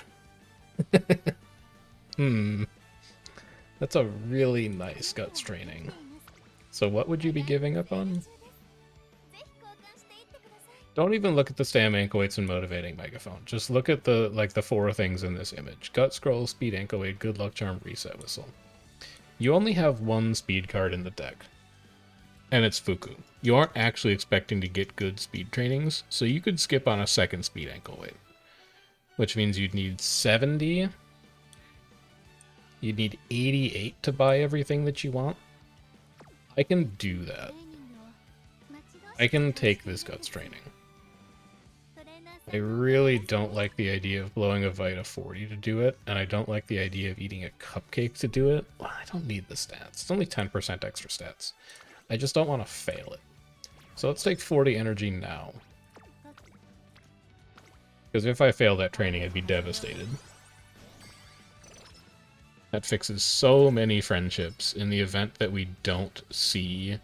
That's a really nice guts training. So what would you be giving up on? Don't even look at the stam ankle weights and motivating megaphone. Just look at the 4 things in this image. Gut scroll, speed ankle weight, good luck charm, reset whistle. You only have 1 speed card in the deck. And it's Fuku. You aren't actually expecting to get good speed trainings, so you could skip on a 2nd speed ankle weight. Which means you'd need 70. You'd need 88 to buy everything that you want. I can do that. I can take this guts training. I really don't like the idea of blowing a Vita 40 to do it, and I don't like the idea of eating a cupcake to do it. Well, I don't need the stats. It's only 10% extra stats. I just don't want to fail it. So let's take 40 energy now. Because if I fail that training, I'd be devastated. That fixes so many friendships in the event that we don't see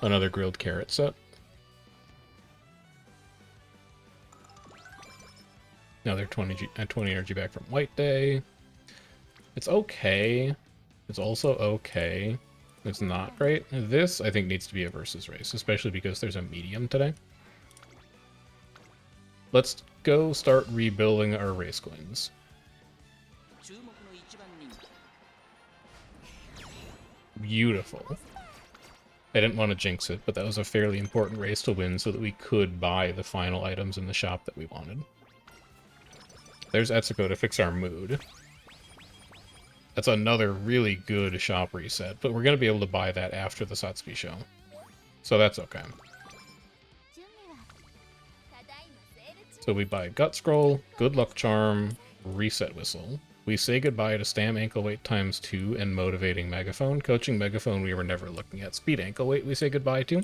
another grilled carrot set. Another 20 energy back from White Day. It's okay. It's also okay. It's not great. This, I think, needs to be a versus race, especially because there's a medium today. Let's go start rebuilding our race coins. Beautiful. I didn't want to jinx it, but that was a fairly important race to win so that we could buy the final items in the shop that we wanted. There's Etsuko to fix our mood. That's another really good shop reset, but we're going to be able to buy that after the Satsuki show. So that's okay. So we buy Gut Scroll, Good Luck Charm, Reset Whistle. We say goodbye to Stam Ankle Weight ×2 and Motivating Megaphone. Coaching Megaphone we were never looking at. Speed Ankle Weight we say goodbye to.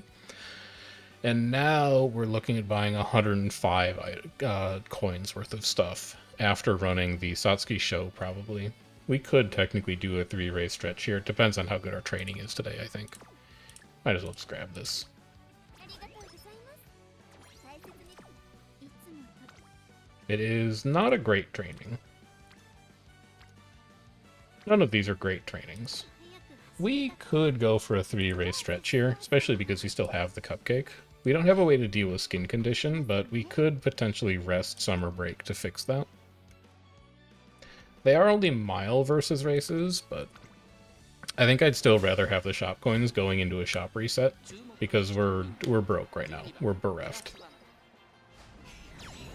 And now we're looking at buying 105 coins worth of stuff after running the Satsuki show, probably. We could technically do a 3-race stretch here. It depends on how good our training is today, I think. Might as well just grab this. It is not a great training. None of these are great trainings. We could go for a 3-race stretch here, especially because we still have the cupcake. We don't have a way to deal with skin condition, but we could potentially rest summer break to fix that. They are only mile versus races, but I think I'd still rather have the shop coins going into a shop reset, because we're broke right now. We're bereft.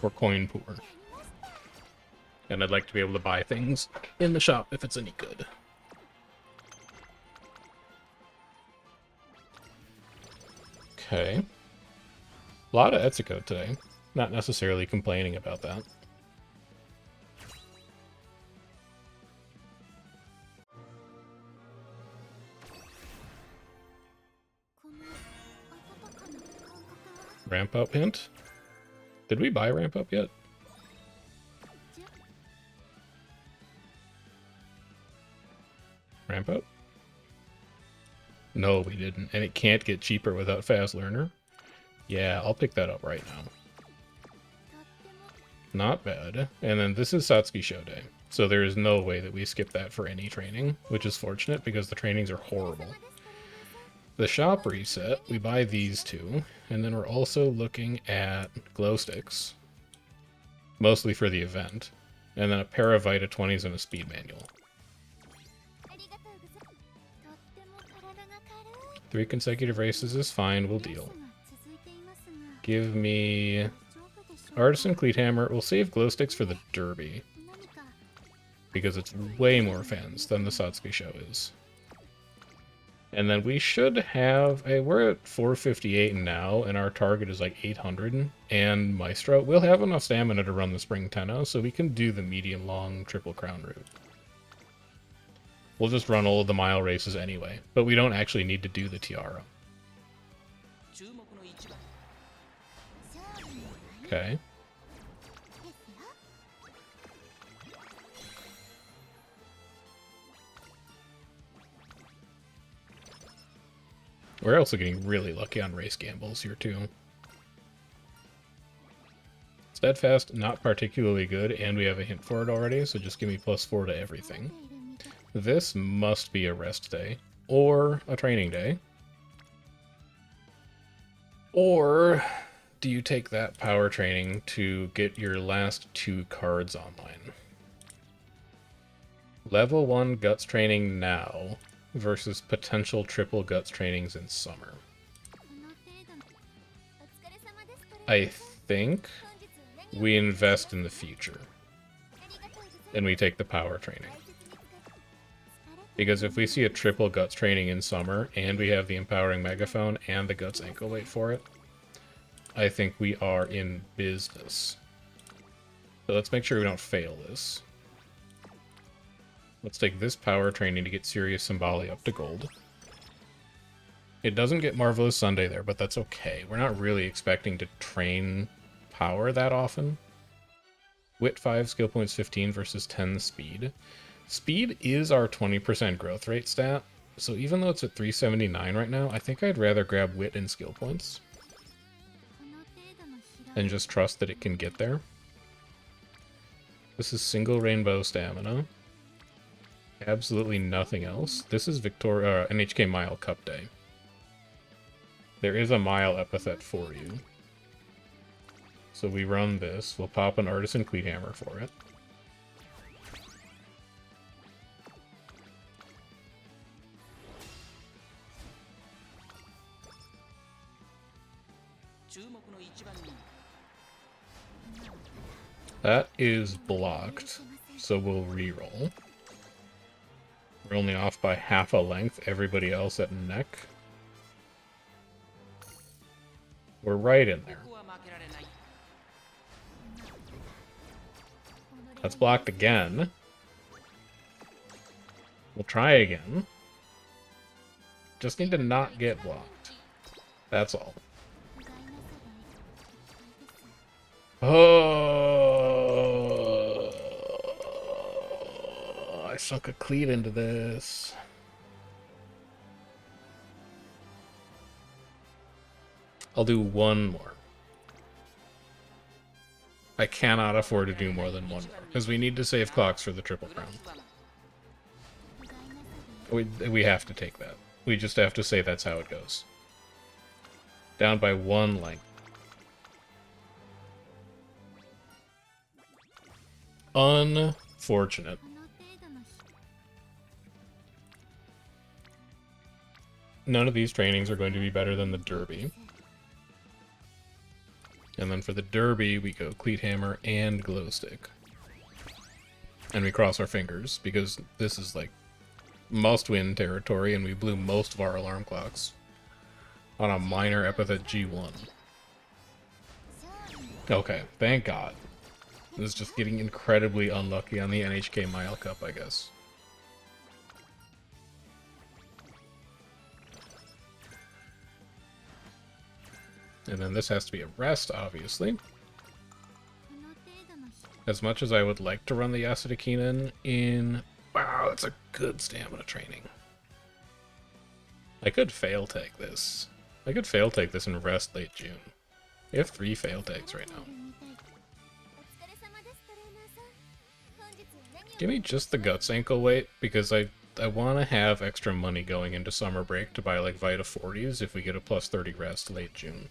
We're coin poor. And I'd like to be able to buy things in the shop if it's any good. Okay. A lot of Etsuko today. Not necessarily complaining about that. Ramp up hint? Did we buy ramp up yet? Ramp up? No, we didn't. And it can't get cheaper without Fast Learner. Yeah, I'll pick that up right now. Not bad. And then this is Satsuki Show Day. So there is no way that we skip that for any training, which is fortunate because the trainings are horrible. The shop reset, we buy these two, and then we're also looking at glow sticks, mostly for the event, and then a pair of Vita 20s and a speed manual. 3 consecutive races is fine, we'll deal. Give me Artisan Cleat Hammer. We'll save glow sticks for the Derby, because it's way more fans than the Satsuki show is. And then we should have we're at 458 now, and our target is like 800. And Maestro, we'll have enough stamina to run the Spring Tenno, so we can do the medium-long Triple Crown route. We'll just run all of the mile races anyway, but we don't actually need to do the Tiara. Okay. We're also getting really lucky on race gambles here, too. Steadfast, not particularly good, and we have a hint for it already, so just give me +4 to everything. This must be a rest day, or a training day, or do you take that power training to get your last 2 cards online? Level 1 guts training now versus potential triple guts trainings in summer. I think we invest in the future. And we take the power training. Because if we see a triple guts training in summer, and we have the empowering megaphone and the guts ankle weight for it, I think we are in business. So let's make sure we don't fail this. Let's take this power training to get Serious Symboli up to gold. It doesn't get Marvelous Sunday there, but that's okay. We're not really expecting to train power that often. Wit 5, skill points 15 versus 10 speed. Speed is our 20% growth rate stat, so even though it's at 379 right now, I think I'd rather grab Wit and skill points. And just trust that it can get there. This is single rainbow stamina. Absolutely nothing else. This is NHK Mile Cup Day. There is a Mile epithet for you. So we run this. We'll pop an Artisan Cleat Hammer for it. That is blocked, so we'll reroll. We're only off by half a length. Everybody else at neck. We're right in there. That's blocked again. We'll try again. Just need to not get blocked. That's all. Oh, I sunk a cleat into this. I'll do one more. I cannot afford to do more than one more, because we need to save clocks for the Triple Crown. We have to take that. We just have to say that's how it goes. Down by 1 length. Unfortunate. None of these trainings are going to be better than the Derby. And then for the Derby, we go Cleat Hammer and Glow Stick. And we cross our fingers, because this is like must-win territory, and we blew most of our alarm clocks on a minor epithet G1. Okay, thank God. This is just getting incredibly unlucky on the NHK Mile Cup, I guess. And then this has to be a rest, obviously. As much as I would like to run the Yasudakinen in... Wow, that's a good stamina training. I could fail take this. I could fail take this and rest late June. We have 3 fail takes right now. Give me just the Guts ankle weight, because I want to have extra money going into summer break to buy like Vita 40s if we get a plus 30 rest late June.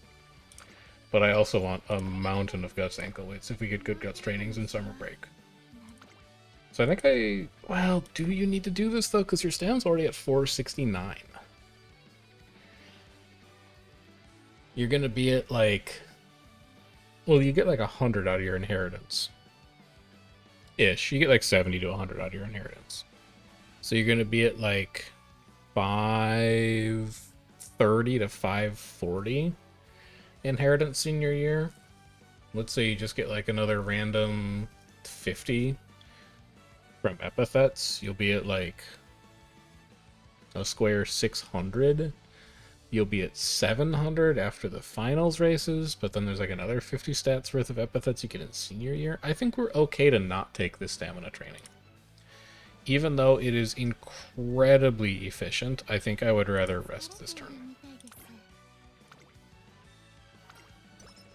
But I also want a mountain of Guts ankle weights if we get good Guts trainings in summer break. So I think well, do you need to do this though? Because your stam's already at 469. You're going to be at like... Well, you get like 100 out of your inheritance. Ish. You get like 70 to 100 out of your inheritance. So you're going to be at like 530 to 540 inheritance senior year. Let's say you just get like another random 50 from epithets. You'll be at like a square 600. You'll be at 700 after the finals races, but then there's like another 50 stats worth of epithets you get in senior year. I think we're okay to not take this stamina training. Even though it is incredibly efficient, I think I would rather rest this turn.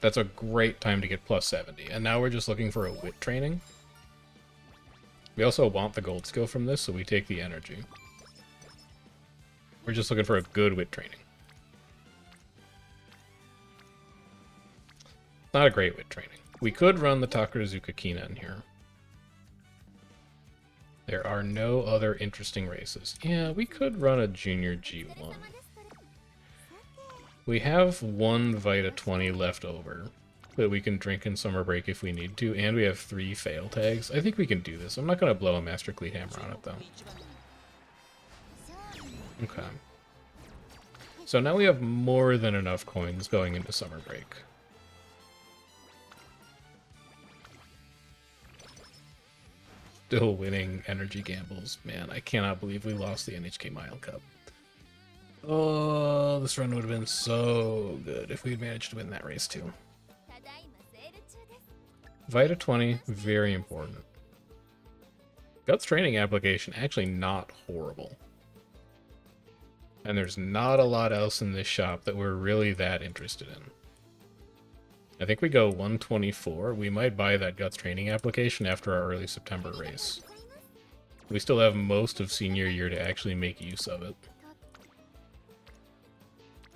That's a great time to get plus 70, and now we're just looking for a wit training. We also want the gold skill from this, so we take the energy. We're just looking for a good wit training. Not a great wit training. We could run the Takarazuka Kina in here. There are no other interesting races. Yeah, we could run a Junior G1. We have one Vita 20 left over that we can drink in summer break if we need to, and we have 3 fail tags. I think we can do this. I'm not going to blow a Master Cleat Hammer on it, though. Okay. So now we have more than enough coins going into summer break. Still winning energy gambles. Man, I cannot believe we lost the NHK Mile Cup. Oh, this run would have been so good if we had managed to win that race too. Vita 20, very important. Guts training application, actually not horrible. And there's not a lot else in this shop that we're really that interested in. I think we go 124. We might buy that Guts training application after our early September race. We still have most of senior year to actually make use of it.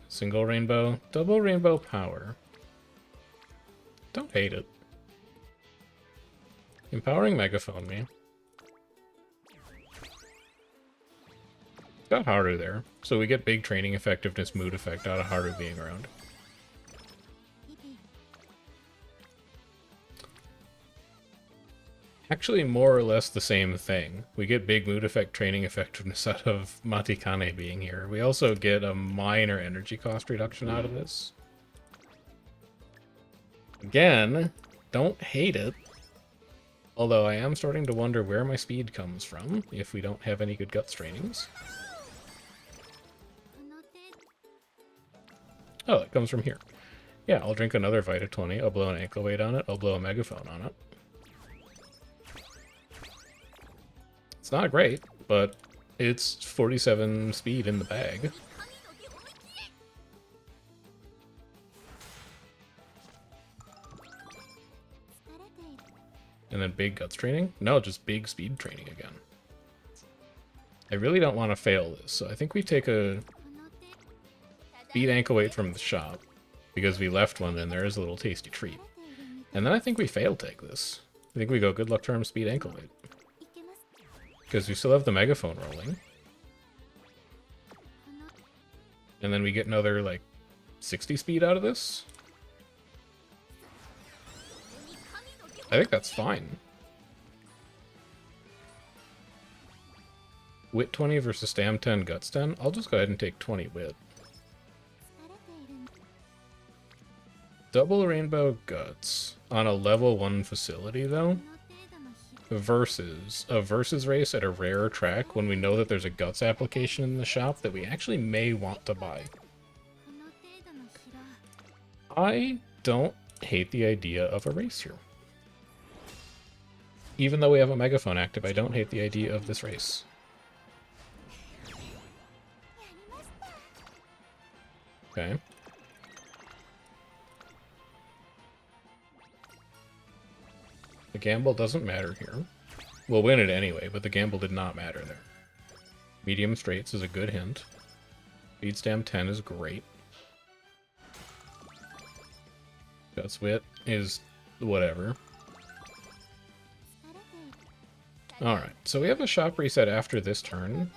Single rainbow, double rainbow power. Don't hate it. Empowering megaphone me. Got Haru there, so we get big training effectiveness mood effect out of Haru being around. Actually, more or less the same thing. We get big mood effect training effectiveness out of Matikane being here. We also get a minor energy cost reduction out of this. Again, don't hate it. Although I am starting to wonder where my speed comes from if we don't have any good guts trainings. Oh, it comes from here. Yeah, I'll drink another Vita 20. I'll blow an ankle weight on it. I'll blow a megaphone on it. It's not great, but it's 47 speed in the bag. And then big guts training? No, just big speed training again. I really don't want to fail this, so I think we take a speed ankle weight from the shop, because we left one in there as a little tasty treat. And then I think we fail take this. I think we go good luck charm speed ankle weight. Because we still have the megaphone rolling. And then we get another, like, 60 speed out of this. I think that's fine. Wit 20 versus Stam 10, Guts 10. I'll just go ahead and take 20 Wit. Double Rainbow Guts on a level 1 facility, though. Versus a versus race at a rare track when we know that there's a Guts application in the shop that we actually may want to buy. I don't hate the idea of a race here. Even though we have a megaphone active, I don't hate the idea of this race. Okay. The gamble doesn't matter here. We'll win it anyway, but the gamble did not matter there. Medium straights is a good hint. Speed stam 10 is great. Guts wit is whatever. Alright, so we have a shop reset after this turn.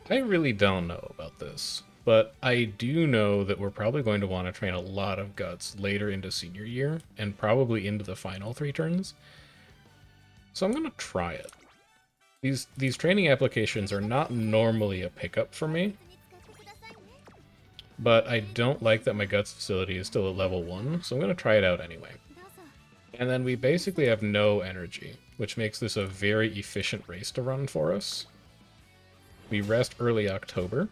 I really don't know about this, but I do know that we're probably going to want to train a lot of guts later into senior year, and probably into the final 3 turns. So I'm going to try it. These training applications are not normally a pickup for me, but I don't like that my guts facility is still at level 1, so I'm going to try it out anyway. And then we basically have no energy, which makes this a very efficient race to run for us. We rest early October,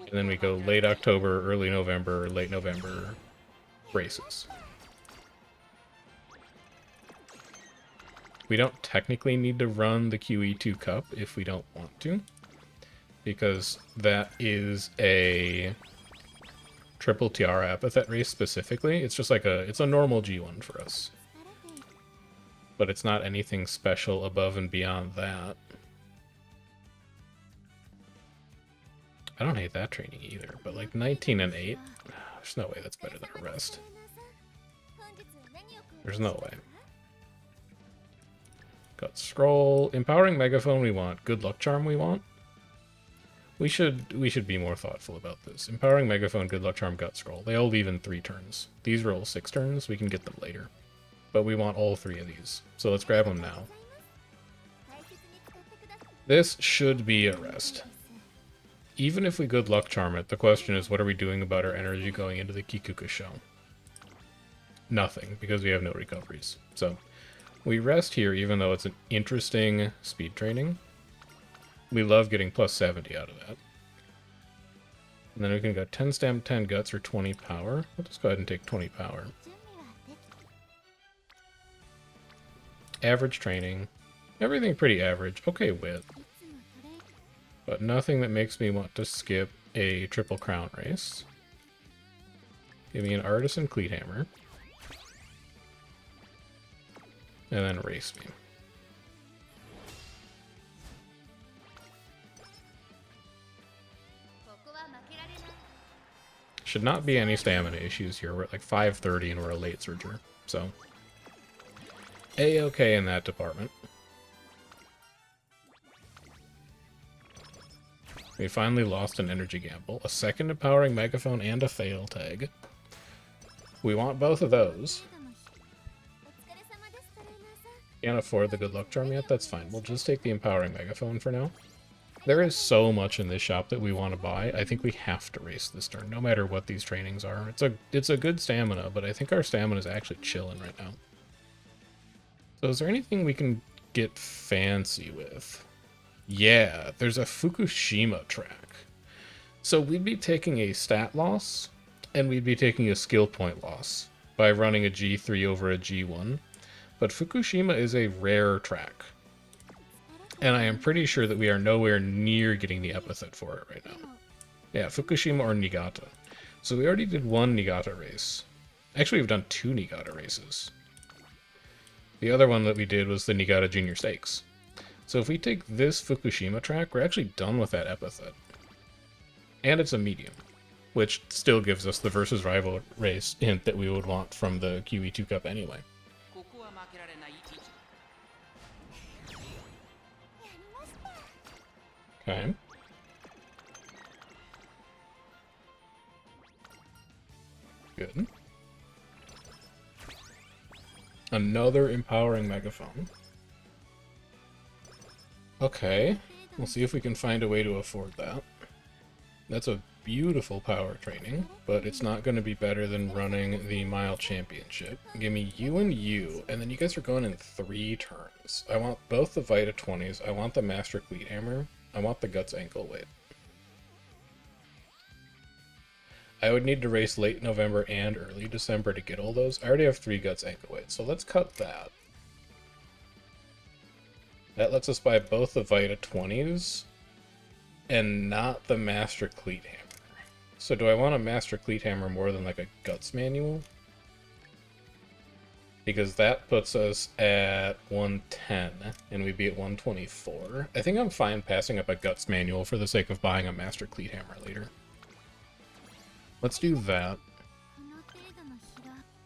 and then we go late October, early November, late November races. We don't technically need to run the QE2 Cup if we don't want to, because that is a triple Tiara Epithet race specifically. It's just like it's a normal G1 for us. But it's not anything special above and beyond that. I don't hate that training either, but like 19 and 8, there's no way that's better than a rest. There's no way. Got scroll. Empowering megaphone we want. Good luck charm we want. We should be more thoughtful about this. Empowering megaphone, good luck charm, gut scroll. They all leave in 3 turns. These roll 6 turns. We can get them later. But we want all 3 of these. So let's grab them now. This should be a rest. Even if we good luck charm it, the question is, what are we doing about our energy going into the Kikuka show? Nothing, because we have no recoveries. So we rest here, even though it's an interesting speed training. We love getting plus 70 out of that. And then we can go 10 stamp, 10 guts, or 20 power. Let's just go ahead and take 20 power. Average training. Everything pretty average. Okay, wit. But nothing that makes me want to skip a triple crown race. Give me an artisan cleat hammer. And then race me. Should not be any stamina issues here. We're at like 530 and we're a late surger. So, A-okay in that department. We finally lost an energy gamble, a second empowering megaphone, and a fail tag. We want both of those. Can't afford the good luck charm yet? That's fine. We'll just take the empowering megaphone for now. There is so much in this shop that we want to buy. I think we have to race this turn, no matter what these trainings are. It's a good stamina, but I think our stamina is actually chilling right now. So is there anything we can get fancy with? Yeah, there's a Fukushima track. So we'd be taking a stat loss, and we'd be taking a skill point loss by running a G3 over a G1. But Fukushima is a rare track. And I am pretty sure that we are nowhere near getting the epithet for it right now. Yeah, Fukushima or Niigata. So we already did 1 Niigata race. Actually, we've done 2 Niigata races. The other one that we did was the Niigata Junior Stakes. So if we take this Fukushima track, we're actually done with that epithet. And it's a medium, which still gives us the versus rival race hint that we would want from the QE2 Cup anyway. Okay. Good. Another empowering megaphone. Okay. We'll see if we can find a way to afford that. That's a beautiful power training, but it's not going to be better than running the mile championship. Give me you and you, and then you guys are going in 3 turns. I want both the Vita 20s. I want the Master Cleat Hammer. I want the Guts ankle weight. I would need to race late November and early December to get all those. I already have 3 Guts ankle weights, so let's cut that. That lets us buy both the Vita 20s and not the Master Cleat Hammer. So do I want a Master Cleat Hammer more than like a Guts manual? Because that puts us at 110, and we'd be at 124. I think I'm fine passing up a Guts manual for the sake of buying a Master Cleat Hammer later. Let's do that.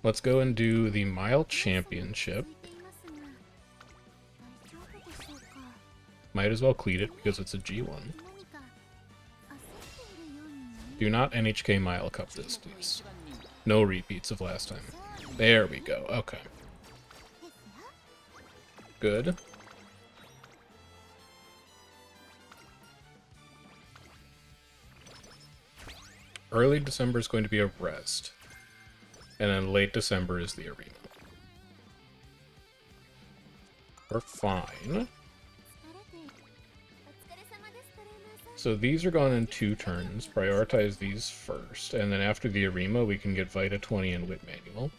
Let's go and do the Mile Championship. Might as well cleat it because it's a G1. Do not NHK Mile Cup this, please. No repeats of last time. There we go. Okay. Good. Early December is going to be a rest. And then late December is the arena. We're fine. So these are gone in 2 turns. Prioritize these first. And then after the arena, we can get Vita 20 and Wit Manual.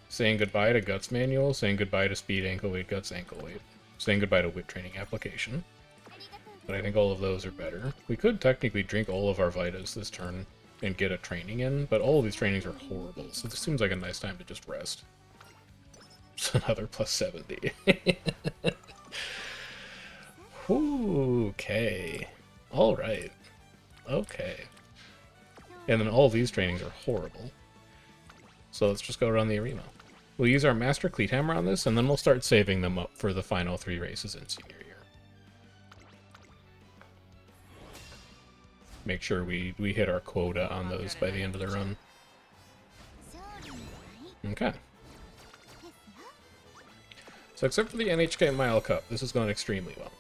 Saying goodbye to Guts Manual. Saying goodbye to Speed Ankle Weight, Guts Ankle Weight. Saying goodbye to Wit Training Application. But I think all of those are better. We could technically drink all of our Vitas this turn and get a training in, but all of these trainings are horrible, so this seems like a nice time to just rest. It's another plus 70. Okay. Alright. Okay. And then all these trainings are horrible. So let's just go around the arena. We'll use our Master Cleat Hammer on this, and then we'll start saving them up for the final 3 races in Senior Year. Make sure we hit our quota on those by the end of the run. Okay. So except for the NHK Mile Cup, this is going extremely well.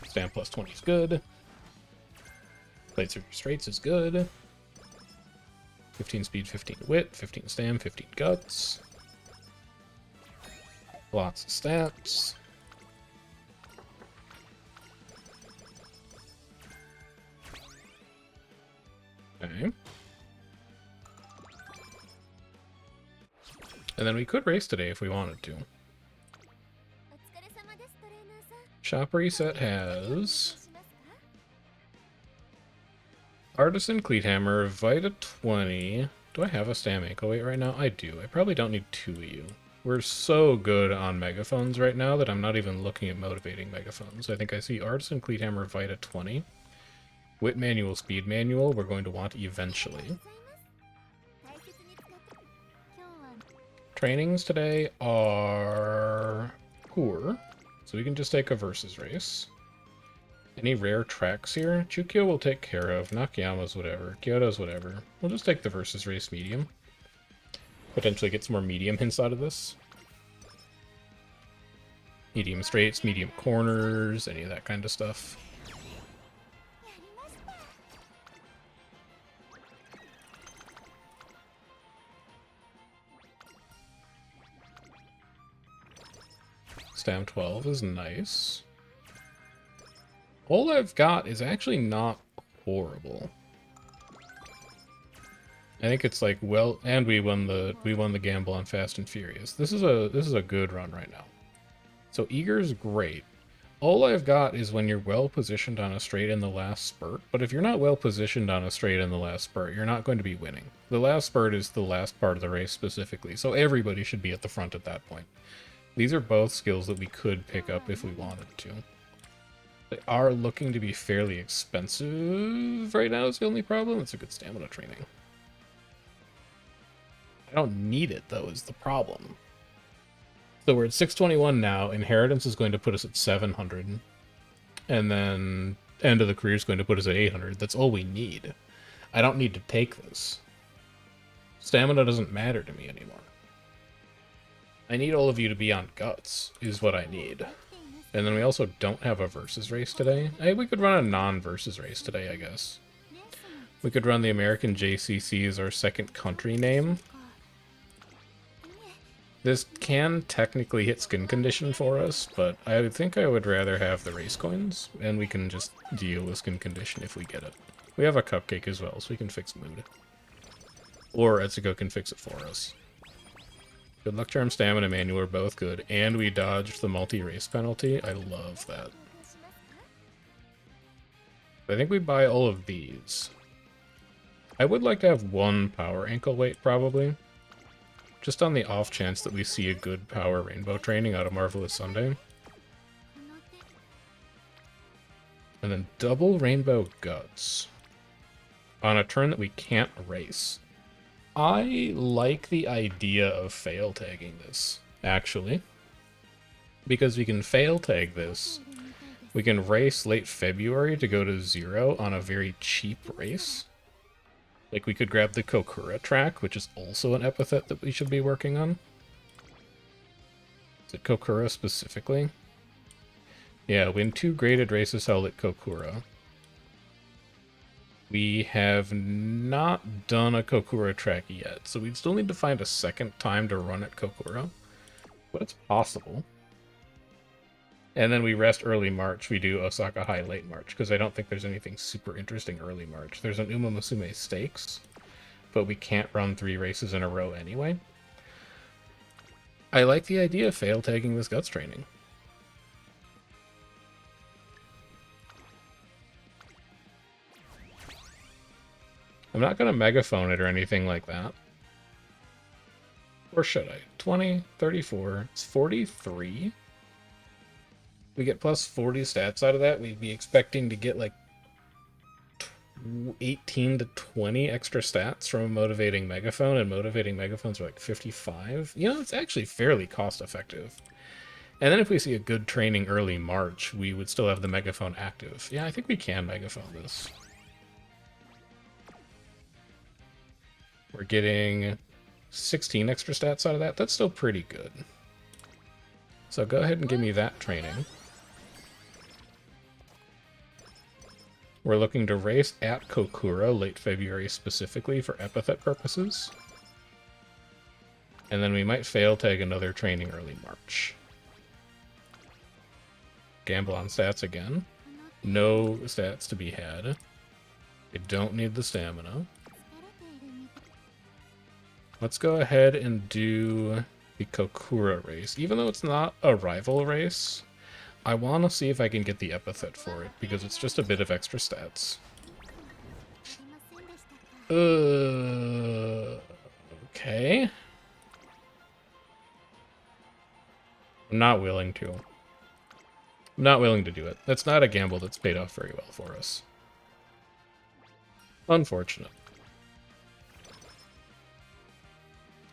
Stam plus 20 is good. Blades of Straights is good. 15 speed, 15 wit, 15 stam, 15 guts. Lots of stats. Okay. And then we could race today if we wanted to. Shop Reset has Artisan Cleat Hammer, Vita 20. Do I have a Stam ankle weight right now? I do. I probably don't need 2 of you. We're so good on megaphones right now that I'm not even looking at motivating megaphones. I think I see Artisan Cleat Hammer, Vita 20. Wit Manual, Speed Manual, we're going to want eventually. Trainings today are poor, so we can just take a versus race. Any rare tracks here? Chukyo will take care of, Nakayama's whatever, Kyoto's whatever. We'll just take the versus race medium. Potentially get some more medium hints out of this. Medium straights, medium corners, any of that kind of stuff. Stam 12 is nice. All I've got is actually not horrible. I think it's like, well, and we won the gamble on Fast and Furious. This is a good run right now. So Eager's great. All I've got is when you're well positioned on a straight in the last spurt, but if you're not well positioned on a straight in the last spurt, you're not going to be winning. The last spurt is the last part of the race specifically, so everybody should be at the front at that point. These are both skills that we could pick up if we wanted to. They are looking to be fairly expensive right now is the only problem. It's a good stamina training. I don't need it, though, is the problem. So we're at 621 now. Inheritance is going to put us at 700. And then End of the Career is going to put us at 800. That's all we need. I don't need to take this. Stamina doesn't matter to me anymore. I need all of you to be on Guts, is what I need. And then we also don't have a versus race today. We could run a non-versus race today, I guess. We could run the American JCC as our second country name. This can technically hit skin condition for us, but I think I would rather have the race coins, and we can just deal with skin condition if we get it. We have a cupcake as well, so we can fix mood. Or Etsuko can fix it for us. Good Luck Charm, Stamina Manual are both good, and we dodged the multi-race penalty. I love that. I think we buy all of these. I would like to have one power ankle weight, probably. Just on the off chance that we see a good power rainbow training out of Marvelous Sunday. And then double rainbow guts. On a turn that we can't race. I like the idea of fail tagging this, actually. Because we can fail tag this. We can race late February to go to 0 on a very cheap race. Like, we could grab the Kokura track, which is also an epithet that we should be working on. Is it Kokura specifically? Yeah, win 2 graded races held at Kokura. We have not done a Kokura track yet, so we still need to find a second time to run at Kokura. But it's possible. And then we rest early March. We do Osaka High late March, because I don't think there's anything super interesting early March. There's an Umamusume Stakes, but we can't run 3 races in a row anyway. I like the idea of fail tagging this guts training. I'm not going to megaphone it or anything like that. Or should I? 20, 34, it's 43. We get plus 40 stats out of that. We'd be expecting to get like 18 to 20 extra stats from a motivating megaphone, and motivating megaphones are like 55. You know, it's actually fairly cost effective. And then if we see a good training early March, we would still have the megaphone active. Yeah, I think we can megaphone this. We're getting 16 extra stats out of that. That's still pretty good. So go ahead and give me that training. We're looking to race at Kokura late February specifically for epithet purposes. And then we might fail tag another training early March. Gamble on stats again. No stats to be had. I don't need the stamina. Let's go ahead and do the Kokura race. Even though it's not a rival race, I want to see if I can get the epithet for it, because it's just a bit of extra stats. Okay. I'm not willing to. I'm not willing to do it. That's not a gamble that's paid off very well for us. Unfortunate.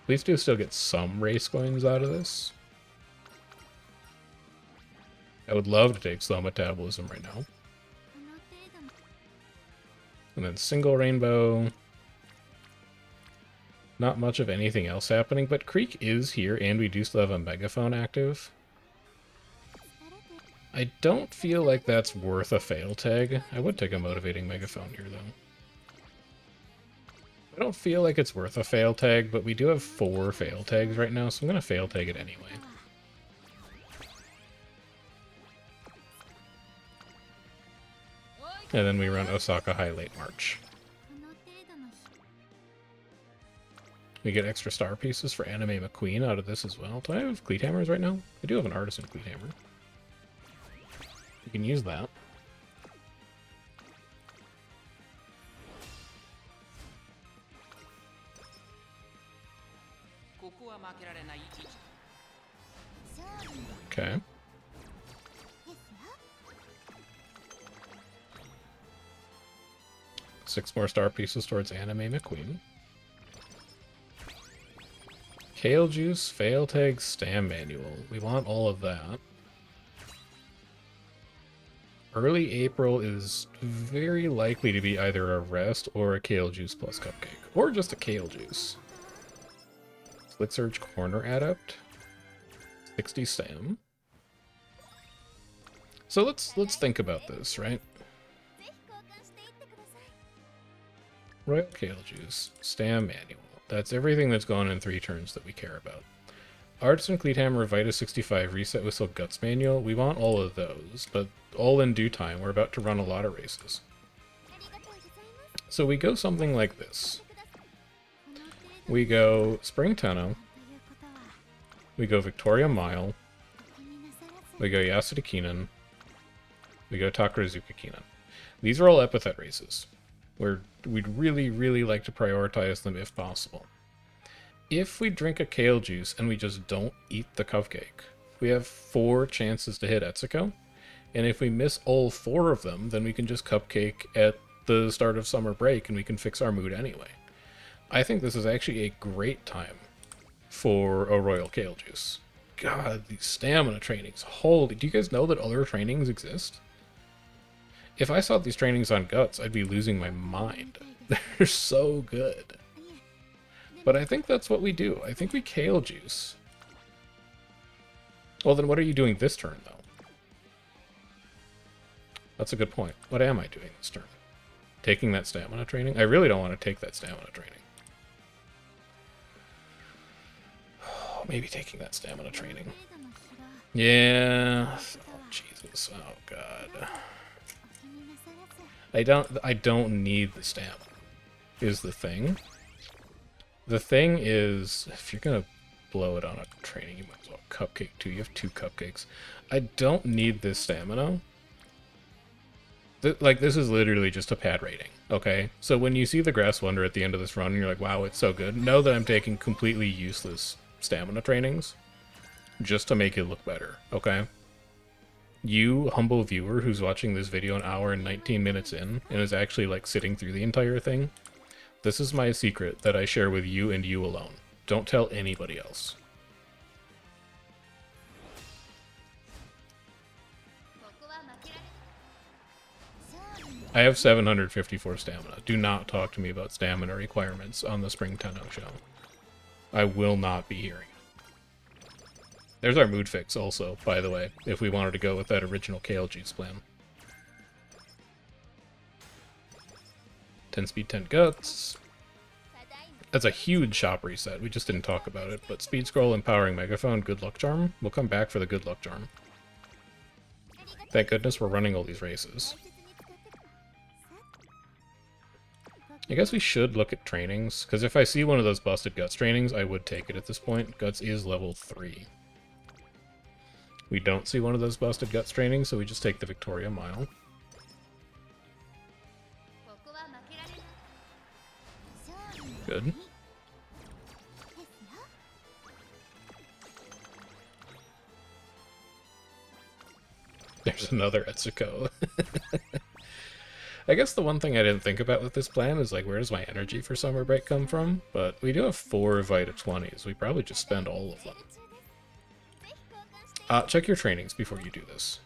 At least do still get some race coins out of this. I would love to take slow metabolism right now. And then single rainbow. Not much of anything else happening, but Creek is here, and we do still have a megaphone active. I don't feel like that's worth a fail tag. I would take a motivating megaphone here, though. I don't feel like it's worth a fail tag, but we do have 4 fail tags right now, so I'm going to fail tag it anyway. And then we run Osaka High late March. We get extra star pieces for Anime McQueen out of this as well. Do I have cleat hammers right now? I do have an artisan cleat hammer. We can use that. Okay. Six more star pieces towards Anime McQueen. Kale Juice, Fail Tag, Stam Manual. We want all of that. Early April is very likely to be either a rest or a Kale Juice plus Cupcake. Or just a Kale Juice. Slick Surge Corner Adept. 60 Stam. So let's think about this, right? Royal Kale Juice, Stam Manual. That's everything that's gone in 3 turns that we care about. Artisan Cleat Hammer, Vita 65, Reset Whistle, Guts Manual. We want all of those, but all in due time. We're about to run a lot of races. So we go something like this. We go Spring Tenno. We go Victoria Mile. We go Yasuda Keenan. We go Takarazuka Keenan. These are all epithet races. We'd really, really like to prioritize them if possible. If we drink a Kale Juice and we just don't eat the cupcake, we have 4 chances to hit Etsuko. And if we miss all 4 of them, then we can just cupcake at the start of summer break and we can fix our mood anyway. I think this is actually a great time for a Royal Kale Juice. God, these stamina trainings. Holy, do you guys know that other trainings exist? If I saw these trainings on Guts, I'd be losing my mind. They're so good. But I think that's what we do. I think we Kale Juice. Well, then what are you doing this turn, though? That's a good point. What am I doing this turn? Taking that stamina training? I really don't want to take that stamina training. Oh, maybe taking that stamina training. Yeah. Oh, Jesus. Oh, God. I don't need the stamina, is the thing. The thing is, if you're gonna blow it on a training, you might as well cupcake too. You have 2 cupcakes. I don't need this stamina. This is literally just a pad rating, okay? So when you see the Grass Wonder at the end of this run, and you're like, wow, it's so good, know that I'm taking completely useless stamina trainings just to make it look better, okay? You, humble viewer, who's watching this video an hour and 19 minutes in, and is actually, like, sitting through the entire thing, this is my secret that I share with you and you alone. Don't tell anybody else. I have 754 stamina. Do not talk to me about stamina requirements on the Spring Tenno show. I will not be hearing it. There's our mood fix also, by the way, if we wanted to go with that original Kale Juice plan. 10 speed, 10 guts. That's a huge shop reset. We just didn't talk about it, but speed scroll, empowering megaphone, good luck charm. We'll come back for the good luck charm. Thank goodness we're running all these races. I guess we should look at trainings, because if I see one of those busted Guts trainings, I would take it at this point. Guts is level 3. We don't see one of those busted Guts trainings, so we just take the Victoria Mile. Good. There's another Etsuko. I guess the one thing I didn't think about with this plan is, like, where does my energy for summer break come from? But we do have 4 Vita 20s. We probably just spend all of them. Check your trainings before you do this.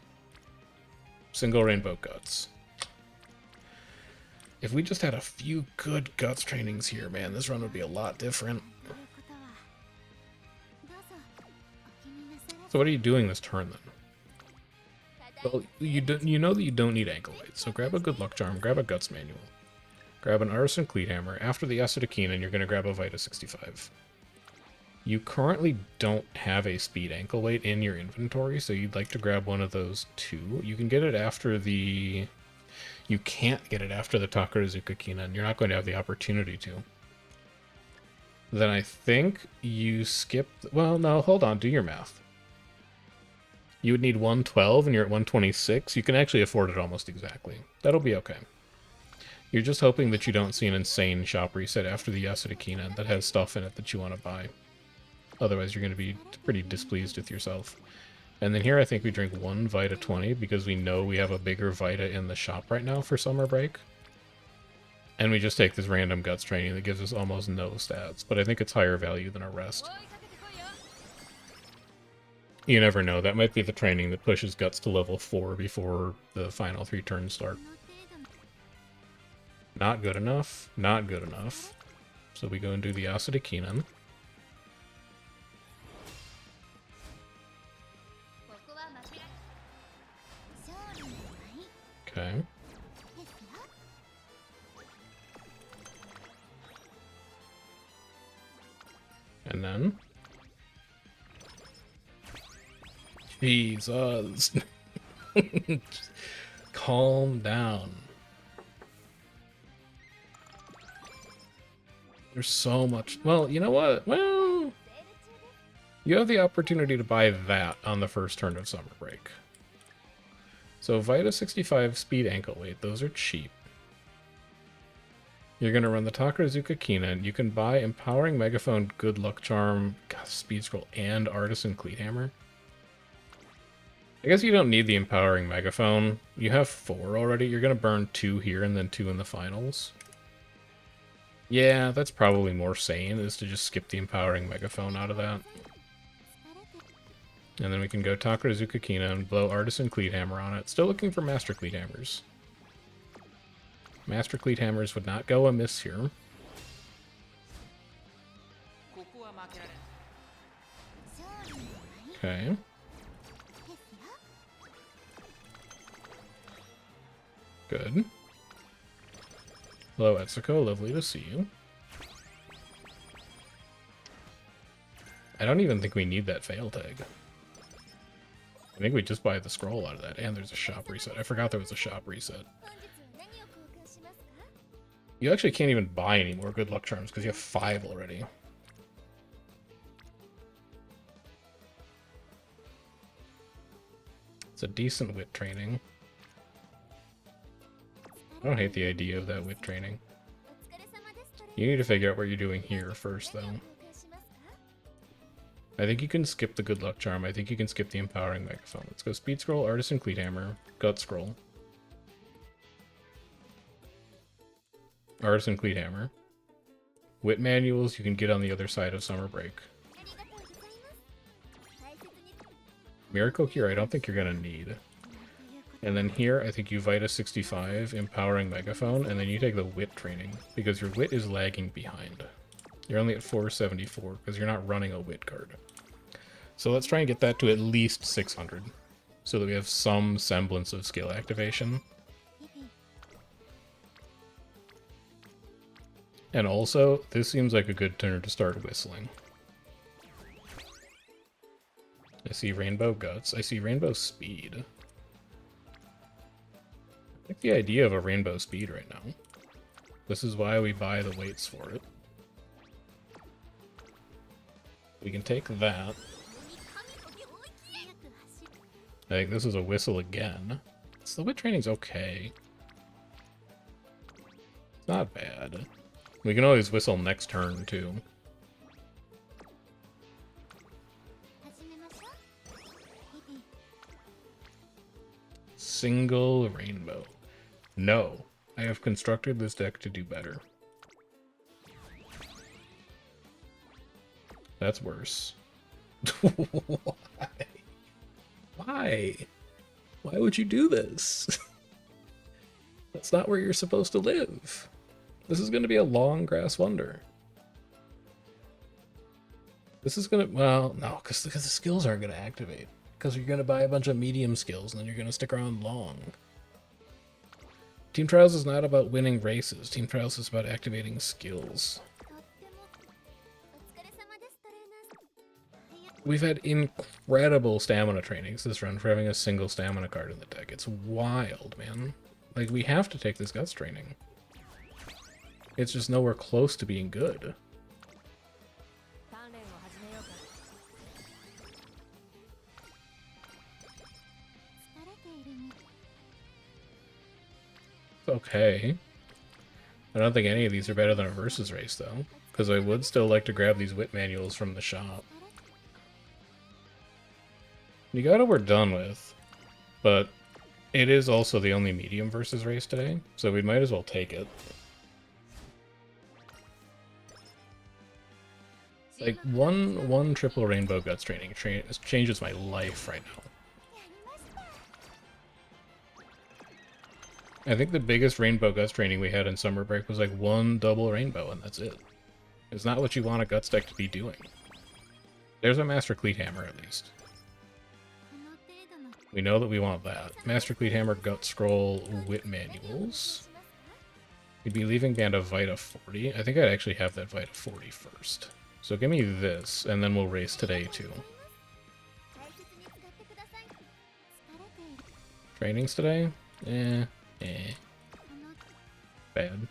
Single Rainbow Guts. If we just had a few good Guts trainings here, man, this run would be a lot different. So what are you doing this turn, then? Well, you know that you don't need ankle weight, so grab a good luck charm, grab a Guts manual. Grab an Artisan Cleat Hammer. After the Asadakina, you're going to grab a Vita 65. You currently don't have a speed ankle weight in your inventory, so you'd like to grab one of those too. You can get it after the... You can't get it after the Takarazuka Kina, and you're not going to have the opportunity to. Then I think you skip... Well, no, hold on, do your math. You would need 112 and you're at 126. You can actually afford it almost exactly. That'll be okay. You're just hoping that you don't see an insane shop reset after the Asadakina that has stuff in it that you want to buy. Otherwise, you're going to be pretty displeased with yourself. And then here I think we drink 1 Vita 20 because we know we have a bigger Vita in the shop right now for summer break. And we just take this random Guts training that gives us almost no stats. But I think it's higher value than our rest. You never know, that might be the training that pushes Guts to level 4 before the final 3 turns start. Not good enough, not good enough. So we go and do the Asadakina. Okay. And then... Jesus. Calm down. There's so much... Well, you know what? Well... You have the opportunity to buy that on the first turn of summer break. So Vita 65 speed ankle weight, those are cheap. You're going to run the Takarazuka Kina, and you can buy Empowering Megaphone, Good Luck Charm, God, Speed Scroll, and Artisan Cleat Hammer. I guess you don't need the Empowering Megaphone. You have 4 already. You're going to burn 2 here and then 2 in the finals. Yeah, that's probably more sane, is to just skip the Empowering Megaphone out of that. And then we can go Takarazuka Kina and blow Artisan Cleat Hammer on it. Still looking for Master Cleat Hammers. Master Cleat Hammers would not go amiss here. Okay. Good. Hello, Etsuko. Lovely to see you. I don't even think we need that fail tag. I think we just buy the scroll out of that. And there's a shop reset. I forgot there was a shop reset. You actually can't even buy any more good luck charms because you have 5 already. It's a decent wit training. I don't hate the idea of that wit training. You need to figure out what you're doing here first, though. I think you can skip the good luck charm. I think you can skip the empowering megaphone. Let's go speed scroll, artisan cleat hammer, gut scroll. Artisan cleat hammer. Wit manuals you can get on the other side of summer break. Miracle Cure I don't think you're gonna need. And then here I think you Vita 65, empowering megaphone, and then you take the wit training because your wit is lagging behind. You're only at 474 because you're not running a wit card. So let's try and get that to at least 600 so that we have some semblance of skill activation. And also, this seems like a good turn to start whistling. I see Rainbow Guts. I see Rainbow Speed. I like the idea of a Rainbow Speed right now. This is why we buy the weights for it. We can take that. I think this is a whistle again. So the wit training's okay. It's not bad. We can always whistle next turn, too. Single rainbow. No. I have constructed this deck to do better. That's worse. Why? Why? Why would you do this? That's not where you're supposed to live. This is going to be a long grass wonder. This is going to... Well, no, because the skills aren't going to activate. Because you're going to buy a bunch of medium skills and then you're going to stick around long. Team Trials is not about winning races. Team Trials is about activating skills. We've had incredible stamina trainings this run for having a single stamina card in the deck. It's wild, man. Like, we have to take this guts training. It's just nowhere close to being good. It's okay. I don't think any of these are better than a versus race, though. Because I would still like to grab these wit manuals from the shop. Nigata we're done with, but it is also the only medium versus race today, so we might as well take it. Like, one triple rainbow guts training changes my life right now. I think the biggest rainbow guts training we had in summer break was like one double rainbow, and that's it. It's not what you want a guts deck to be doing. There's a Master Cleat Hammer, at least. We know that we want that. Master Cleat Hammer, Gut Scroll, Wit Manuals. We'd be leaving Band of Vita 40. I think I'd actually have that Vita 40 first. So give me this, and then we'll race today, too. Trainings today? Bad.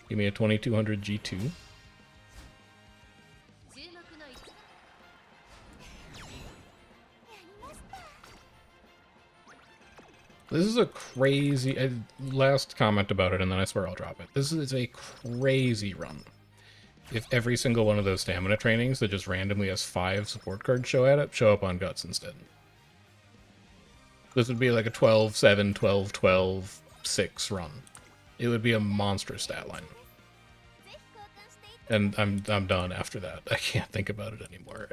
Give me a 2200 G2. This is a crazy... last comment about it, and then I swear I'll drop it. This is a crazy run. If every single one of those stamina trainings that just randomly has 5 support cards show up on Guts instead. This would be like a 12-7, 12-12, 6 run. It would be a monstrous stat line. And I'm done after that. I can't think about it anymore.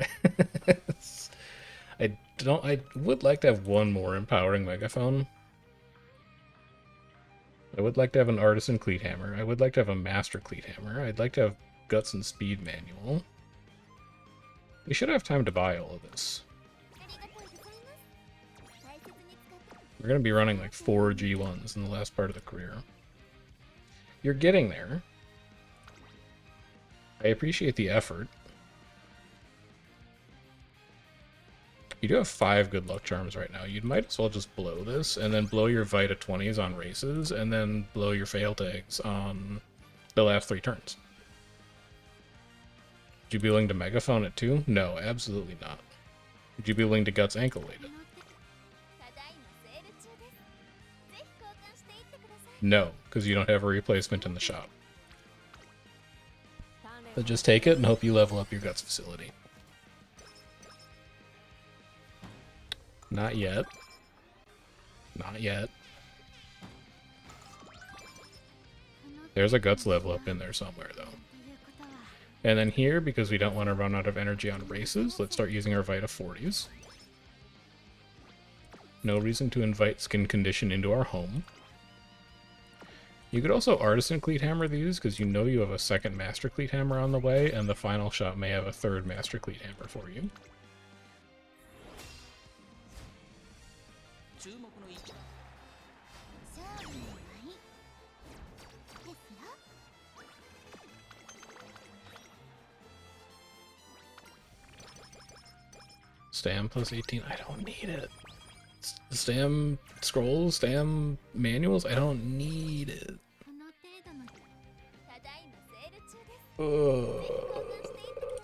I would like to have one more empowering megaphone. I would like to have an artisan cleat hammer. I would like to have a master cleat hammer. I'd like to have guts and speed manual. We should have time to buy all of this. We're going to be running like 4 G1s in the last part of the career. You're getting there. I appreciate the effort. You do have 5 good luck charms right now. You might as well just blow this, and then blow your Vita 20s on races, and then blow your fail tags on the last 3 turns. Would you be willing to megaphone it too? No, absolutely not. Would you be willing to guts ankle weight it? No, because you don't have a replacement in the shop. So just take it and hope you level up your guts facility. Not yet. Not yet. There's a guts level up in there somewhere, though. And then here, because we don't want to run out of energy on races, let's start using our Vita 40s. No reason to invite Skin Condition into our home. You could also Artisan Cleat Hammer these, because you know you have a second Master Cleat Hammer on the way, and the final shot may have a third Master Cleat Hammer for you. Stam plus 18, I don't need it. Stam scrolls, stam manuals, I don't need it.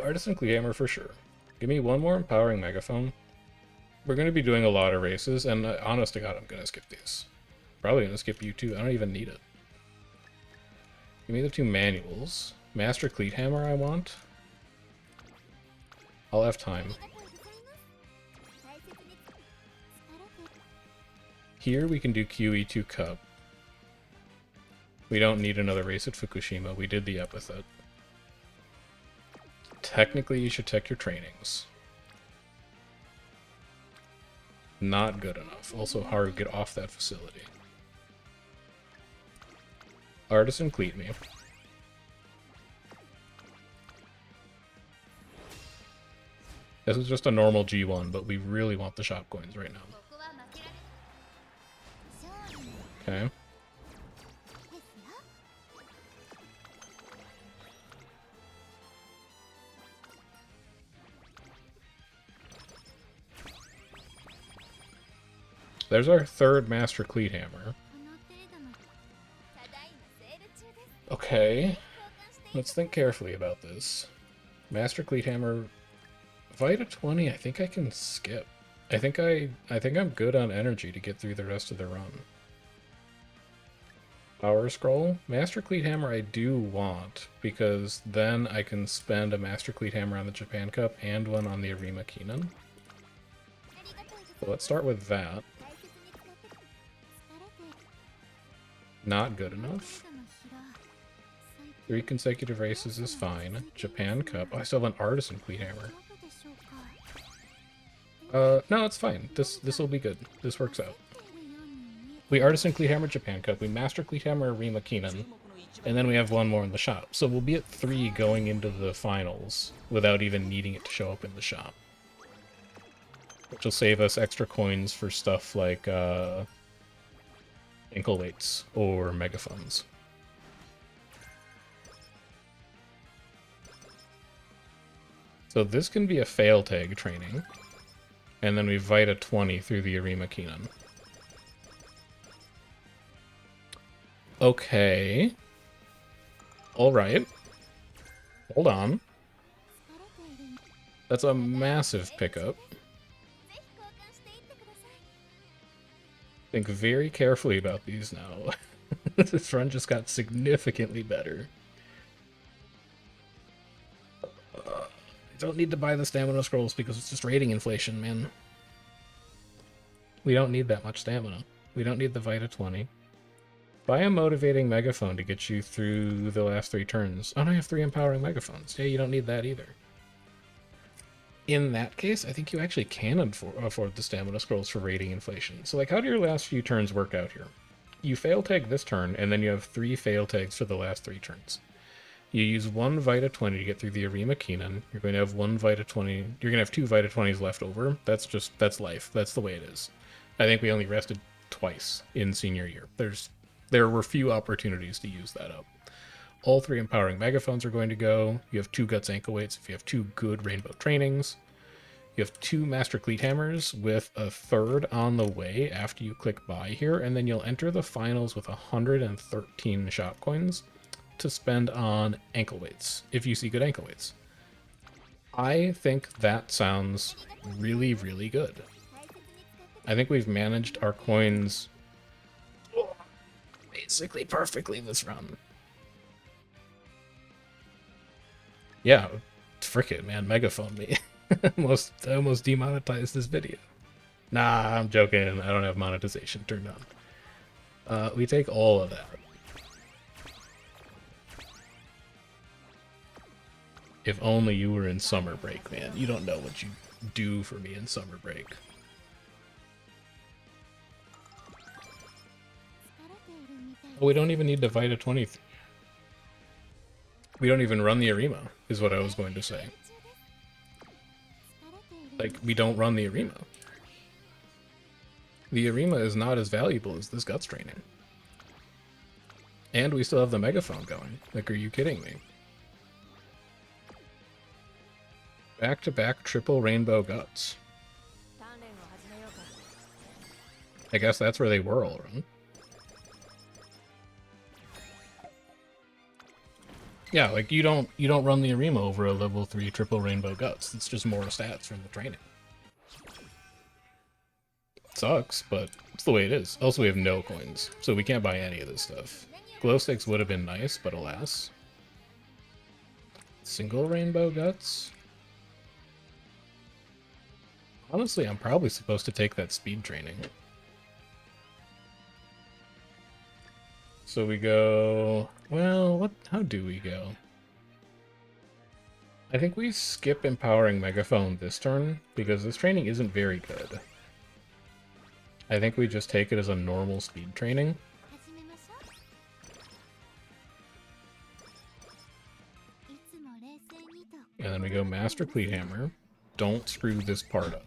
Artisan Cleat Hammer for sure. Give me one more Empowering Megaphone. We're going to be doing a lot of races, and honest to God, I'm going to skip these. Probably going to skip you too, I don't even need it. Give me the two manuals. Master Cleat Hammer I want. I'll have time. Here we can do QE2 Cup. We don't need another race at Fukushima, we did the epithet. Technically you should check your trainings. Not good enough. Also hard to get off that facility. Artisan Cleat me. This is just a normal G1, but we really want the shop coins right now. Okay. There's our third Master Cleat Hammer. Okay. Let's think carefully about this. Master Cleat Hammer, Vita 20, I think I can skip. I think I'm good on energy to get through the rest of the run. Power Scroll. Master Cleat Hammer I do want, because then I can spend a Master Cleat Hammer on the Japan Cup and one on the Arima Keenan. So let's start with that. Not good enough. 3 consecutive races is fine. Japan Cup. Oh, I still have an Artisan Cleat Hammer. No, it's fine. This will be good. This works out. We Artisan Cleat Hammer Japan Cup, we Master Cleat Hammer Arima Keenan, and then we have one more in the shop. So we'll be at 3 going into the finals without even needing it to show up in the shop. Which will save us extra coins for stuff like ankle weights or megaphones. So this can be a fail tag training, and then we Vita 20 through the Arima Keenan. Okay. Alright. Hold on. That's a massive pickup. Think very carefully about these now. This run just got significantly better. I don't need to buy the stamina scrolls because it's just rating inflation, man. We don't need that much stamina. We don't need the Vita 20. Buy a motivating megaphone to get you through the last 3 turns. Oh, no, I have 3 empowering megaphones. Yeah, you don't need that either. In that case, I think you actually can afford the stamina scrolls for rating inflation. So, like, how do your last few turns work out here? You fail tag this turn, and then you have 3 fail tags for the last 3 turns. You use 1 Vita 20 to get through the Arima Keenan. You're going to have 1 Vita 20. You're going to have 2 Vita 20s left over. That's life. That's the way it is. I think we only rested twice in senior year. There were few opportunities to use that up. All 3 empowering megaphones are going to go. You have 2 guts ankle weights if you have 2 good rainbow trainings. You have 2 master cleat hammers with a 3rd on the way after you click buy here, and then you'll enter the finals with 113 shop coins to spend on ankle weights, if you see good ankle weights. I think that sounds really, really good. I think we've managed our coins basically perfectly this run. Yeah, frick it, man, megaphone me. I almost demonetized this video. Nah, I'm joking. I don't have monetization turned on. We take all of that. If only you were in summer break, man. You don't know what you do for me in summer break. Oh, we don't even need to fight a 23. We don't even run the Arima, is what I was going to say. Like, we don't run the Arima. The Arima is not as valuable as this Guts training. And we still have the Megaphone going. Like, are you kidding me? Back-to-back triple Rainbow Guts. I guess that's where they were all run. Yeah, like you don't run the Arima over a level 3 triple Rainbow Guts. It's just more stats from the training. It sucks, but it's the way it is. Also, we have no coins, so we can't buy any of this stuff. Glow sticks would have been nice, but alas. Single Rainbow Guts? Honestly, I'm probably supposed to take that speed training. So we go... Well, how do we go? I think we skip Empowering Megaphone this turn, because this training isn't very good. I think we just take it as a normal speed training. And then we go Master Cleat Hammer. Don't screw this part up.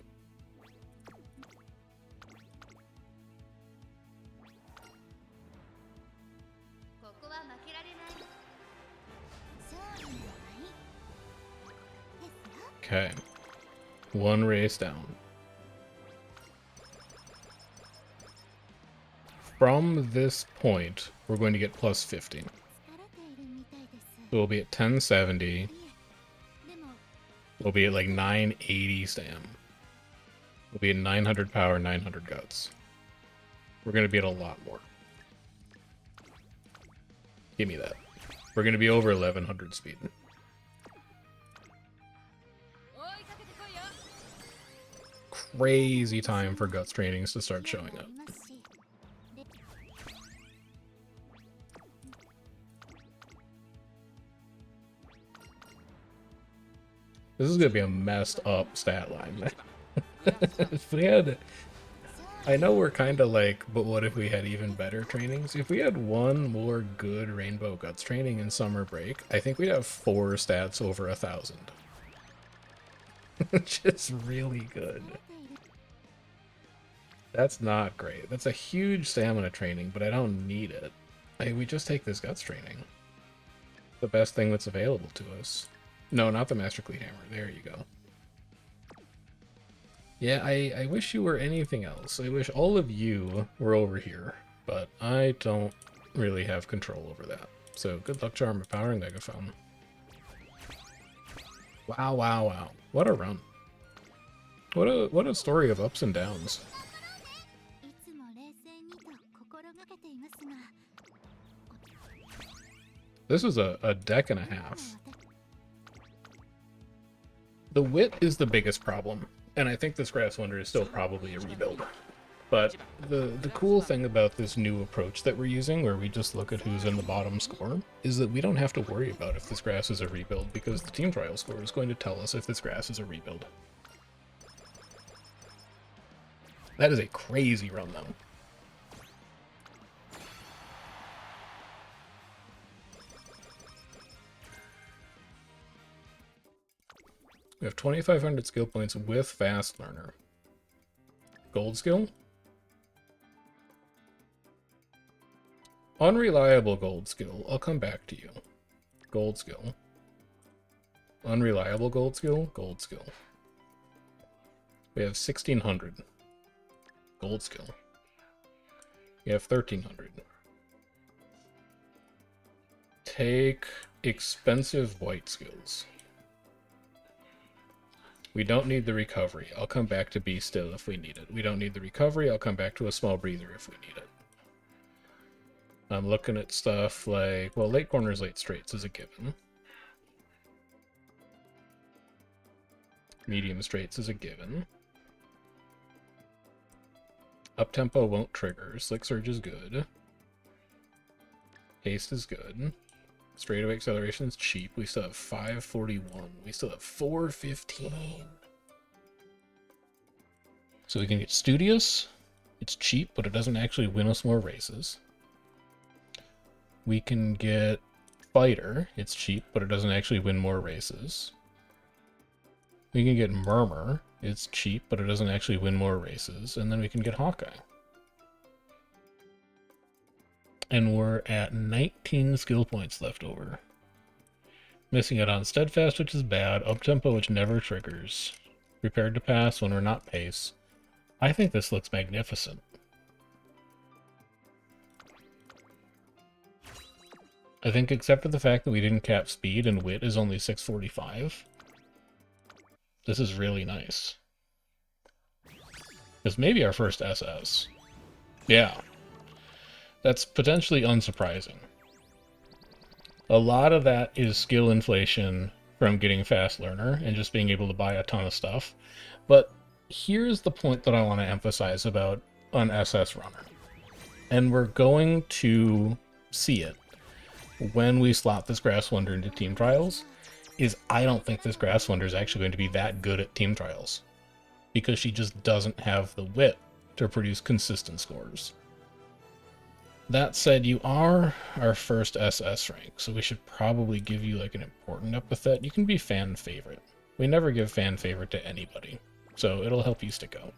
Okay. One race down. From this point, we're going to get plus 50. So we'll be at 1070. We'll be at like 980 stam. We'll be at 900 power, 900 guts. We're going to be at a lot more. Give me that. We're going to be over 1100 speed. Crazy time for guts trainings to start showing up. This is gonna be a messed up stat line. If we had, I know we're kind of like, but what if we had even better trainings? If we had one more good Rainbow Guts training in summer break, I think we'd have 4 stats over 1,000. Which is really good. That's not great. That's a huge stamina training, but I don't need it. We just take this Guts training. The best thing that's available to us. No, not the Master Cleat Hammer. There you go. Yeah, I wish you were anything else. I wish all of you were over here, but I don't really have control over that. So good luck, Charm, Empowering Megaphone. Wow, wow, wow. What a run. What a story of ups and downs. This was a deck and a half. The wit is the biggest problem, and I think this Grass Wonder is still probably a rebuild. But the cool thing about this new approach that we're using, where we just look at who's in the bottom score, is that we don't have to worry about if this grass is a rebuild, because the team trial score is going to tell us if this grass is a rebuild. That is a crazy run, though. We have 2,500 skill points with Fast Learner. Gold skill? Unreliable gold skill. I'll come back to you. Gold skill. Unreliable gold skill? Gold skill. We have 1,600. Gold skill. We have 1,300. Take expensive white skills. We don't need the recovery. I'll come back to Be Still if we need it. We don't need the recovery. I'll come back to a small breather if we need it. I'm looking at stuff like, well, late corners, late straights is a given. Medium straights is a given. Up-tempo won't trigger. Slick Surge is good. Haste is good. Straightaway acceleration is cheap. We still have 541. We still have 415. So we can get Studious. It's cheap, but it doesn't actually win us more races. We can get Fighter. It's cheap, but it doesn't actually win more races. We can get Murmur. It's cheap, but it doesn't actually win more races. And then we can get Hawkeye. And we're at 19 skill points left over. Missing it on Steadfast, which is bad. Up-tempo, which never triggers. Prepared to pass when we're not pace. I think this looks magnificent. I think except for the fact that we didn't cap speed and wit is only 645, this is really nice. This may be our first SS. Yeah. That's potentially unsurprising. A lot of that is skill inflation from getting fast learner and just being able to buy a ton of stuff. But here's the point that I want to emphasize about an SS runner. And we're going to see it when we slot this Grass Wonder into Team Trials, is I don't think this Grass Wonder is actually going to be that good at Team Trials. Because she just doesn't have the wit to produce consistent scores. That said, you are our first SS rank, so we should probably give you like an important epithet. You can be fan favorite. We never give fan favorite to anybody, so it'll help you stick out.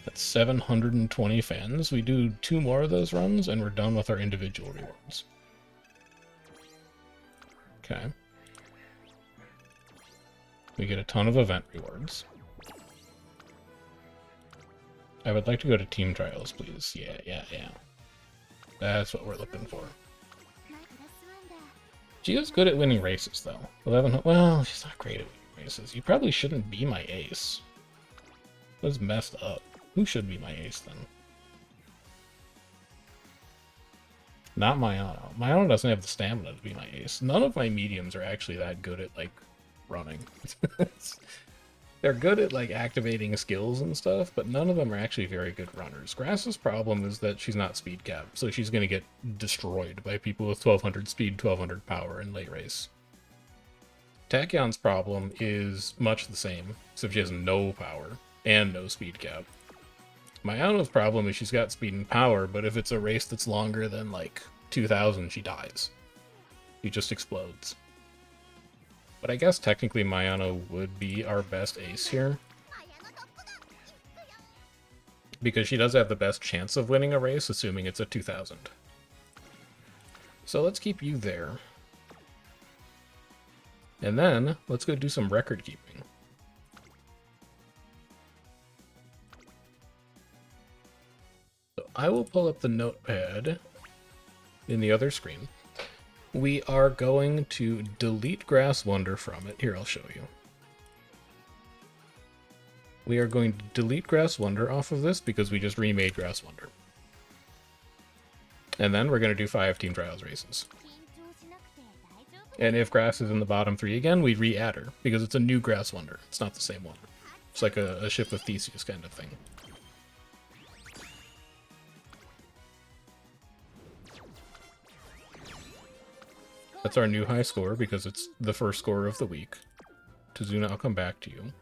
That's 720 fans. We do 2 more of those runs, and we're done with our individual rewards. Okay. We get a ton of event rewards. I would like to go to Team Trials, please. Yeah. That's what we're looking for. Gio's good at winning races, though. 11. Well, she's not great at winning races. You probably shouldn't be my ace. That's messed up. Who should be my ace, then? Not Mayano. Mayano doesn't have the stamina to be my ace. None of my mediums are actually that good at, like, running. They're good at, like, activating skills and stuff, but none of them are actually very good runners. Grass's problem is that she's not speed capped, so she's going to get destroyed by people with 1200 speed, 1200 power in late race. Tachyon's problem is much the same, except she has no power and no speed cap. Mayano's problem is she's got speed and power, but if it's a race that's longer than, like, 2000, she dies. She just explodes. But I guess technically Mayano would be our best ace here. Because she does have the best chance of winning a race, assuming it's a 2000. So let's keep you there. And then, let's go do some record keeping. So I will pull up the notepad in the other screen. We are going to delete Grass Wonder from it. Here, I'll show you. We are going to delete Grass Wonder off of this because we just remade Grass Wonder. And then we're going to do 5 Team Trials races. And if Grass is in the bottom 3 again, we re-add her because it's a new Grass Wonder. It's not the same one. It's like a ship with Theseus kind of thing. That's our new high score because it's the first score of the week. Tazuna, I'll come back to you.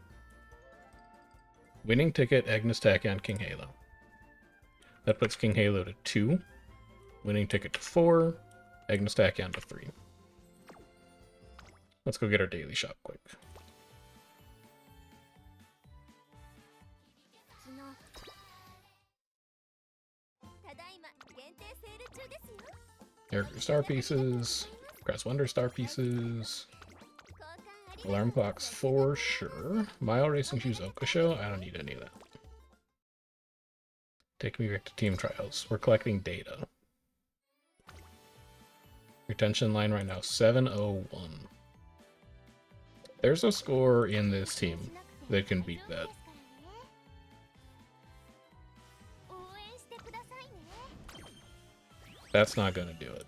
Winning ticket, Agnes Tachyon, King Halo. That puts King Halo to 2. Winning ticket to 4. Agnes Tachyon to 3. Let's go get our daily shop quick. Character star pieces. Grass Wonder star pieces. Alarm clocks for sure. Mile Racing Shoes Okasho. I don't need any of that. Take me back to Team Trials. We're collecting data. Retention line right now, 701. There's a score in this team that can beat that. That's not going to do it.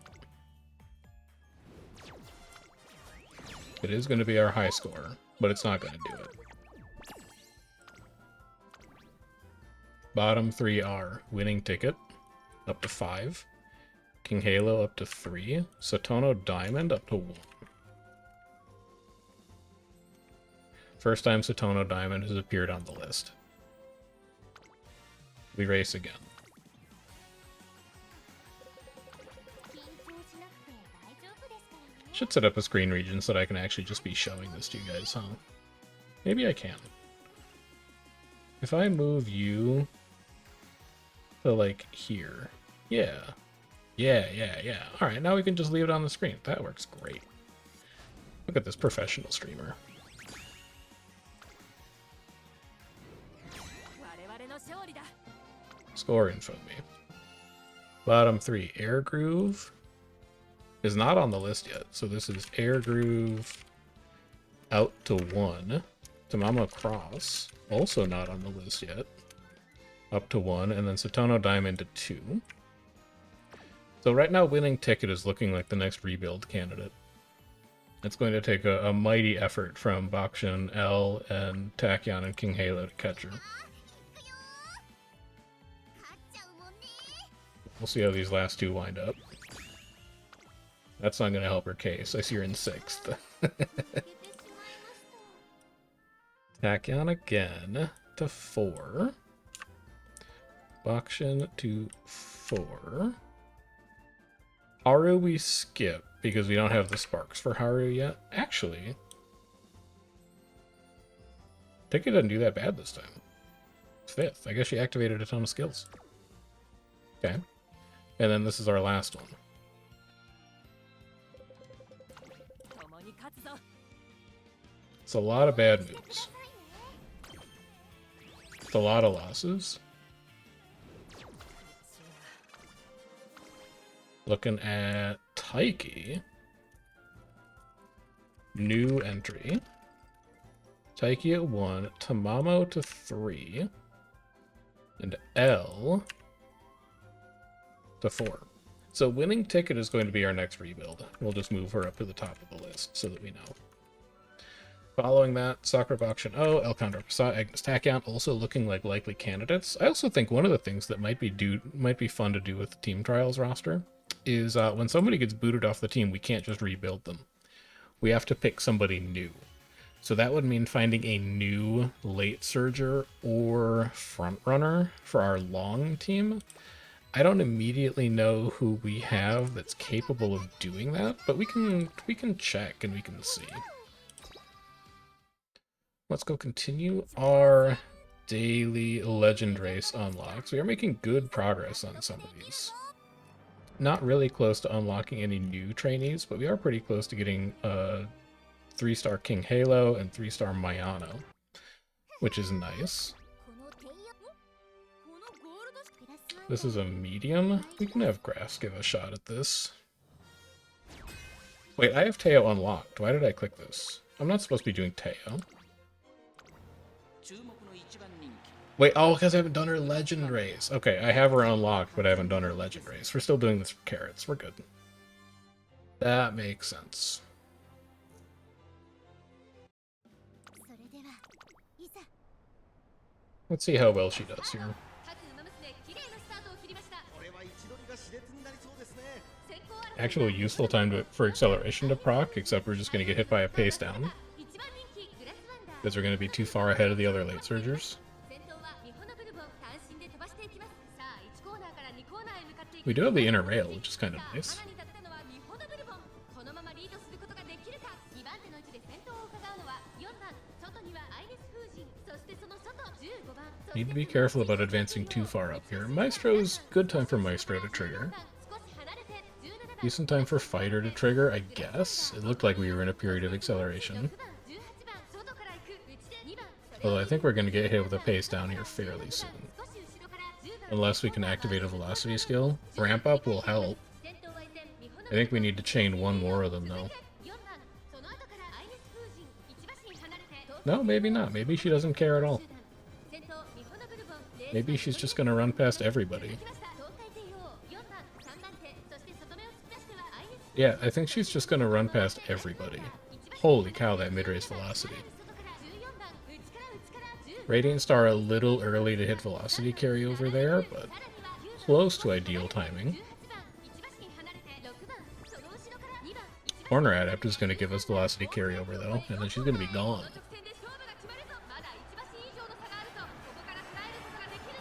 It is going to be our high score, but it's not going to do it. Bottom three are Winning Ticket, up to 5. King Halo, up to 3. Satono Diamond, up to 1. First time Satono Diamond has appeared on the list. We race again. Should set up a screen region so that I can actually just be showing this to you guys, huh? Maybe I can. If I move you to, like, here. Yeah. Yeah. Alright, now we can just leave it on the screen. That works great. Look at this professional streamer. Score info me. Bottom 3, Air Groove is not on the list yet. So this is Air Groove out to 1. Tamama Cross, also not on the list yet. Up to 1. And then Satono Diamond to 2. So right now, Winning Ticket is looking like the next rebuild candidate. It's going to take a mighty effort from Bakshin, L, and Tachyon and King Halo to catch her. We'll see how these last two wind up. That's not going to help her case. I see her in 6th. Tachyon again to 4. Bakshin to 4. Haru we skip because we don't have the sparks for Haru yet. Actually, Ticket doesn't do that bad this time. 5th. I guess she activated a ton of skills. Okay. And then this is our last one. It's a lot of bad moves. It's a lot of losses. Looking at Taiki. New entry. Taiki at 1. Tamamo to 3. And L to 4. So Winning Ticket is going to be our next rebuild. We'll just move her up to the top of the list so that we know. Following that, Sakura Bakshin O, El Condor Prasad, Agnes Tachyon, also looking like likely candidates. I also think one of the things that might be fun to do with the Team Trials roster is when somebody gets booted off the team, we can't just rebuild them. We have to pick somebody new. So that would mean finding a new late surger or front runner for our long team. I don't immediately know who we have that's capable of doing that, but we can check and we can see. Let's go continue our daily legend race unlocks. We are making good progress on some of these. Not really close to unlocking any new trainees, but we are pretty close to getting 3-star King Halo and 3-star Mayano, which is nice. This is a medium. We can have Grass give a shot at this. Wait, I have Teo unlocked. Why did I click this? I'm not supposed to be doing Teo. Wait, oh, because I haven't done her legend race. Okay, I have her unlocked, but I haven't done her legend race. We're still doing this for carrots. We're good. That makes sense. Let's see how well she does here. Actual useful time for acceleration to proc, except we're just going to get hit by a pace down. Because we're going to be too far ahead of the other late surgers. We do have the inner rail, which is kind of nice. Need to be careful about advancing too far up here. Maestro's good time for Maestro to trigger. Decent time for Fighter to trigger, I guess. It looked like we were in a period of acceleration. Although I think we're going to get hit with a pace down here fairly soon. Unless we can activate a velocity skill. Ramp up will help. I think we need to chain one more of them though. No, maybe not. Maybe she doesn't care at all. Maybe she's just going to run past everybody. Yeah, I think she's just going to run past everybody. Holy cow, that mid-race velocity. Radiant Star a little early to hit velocity carryover there, but close to ideal timing. Corner Adept is going to give us velocity carryover though, and then she's going to be gone.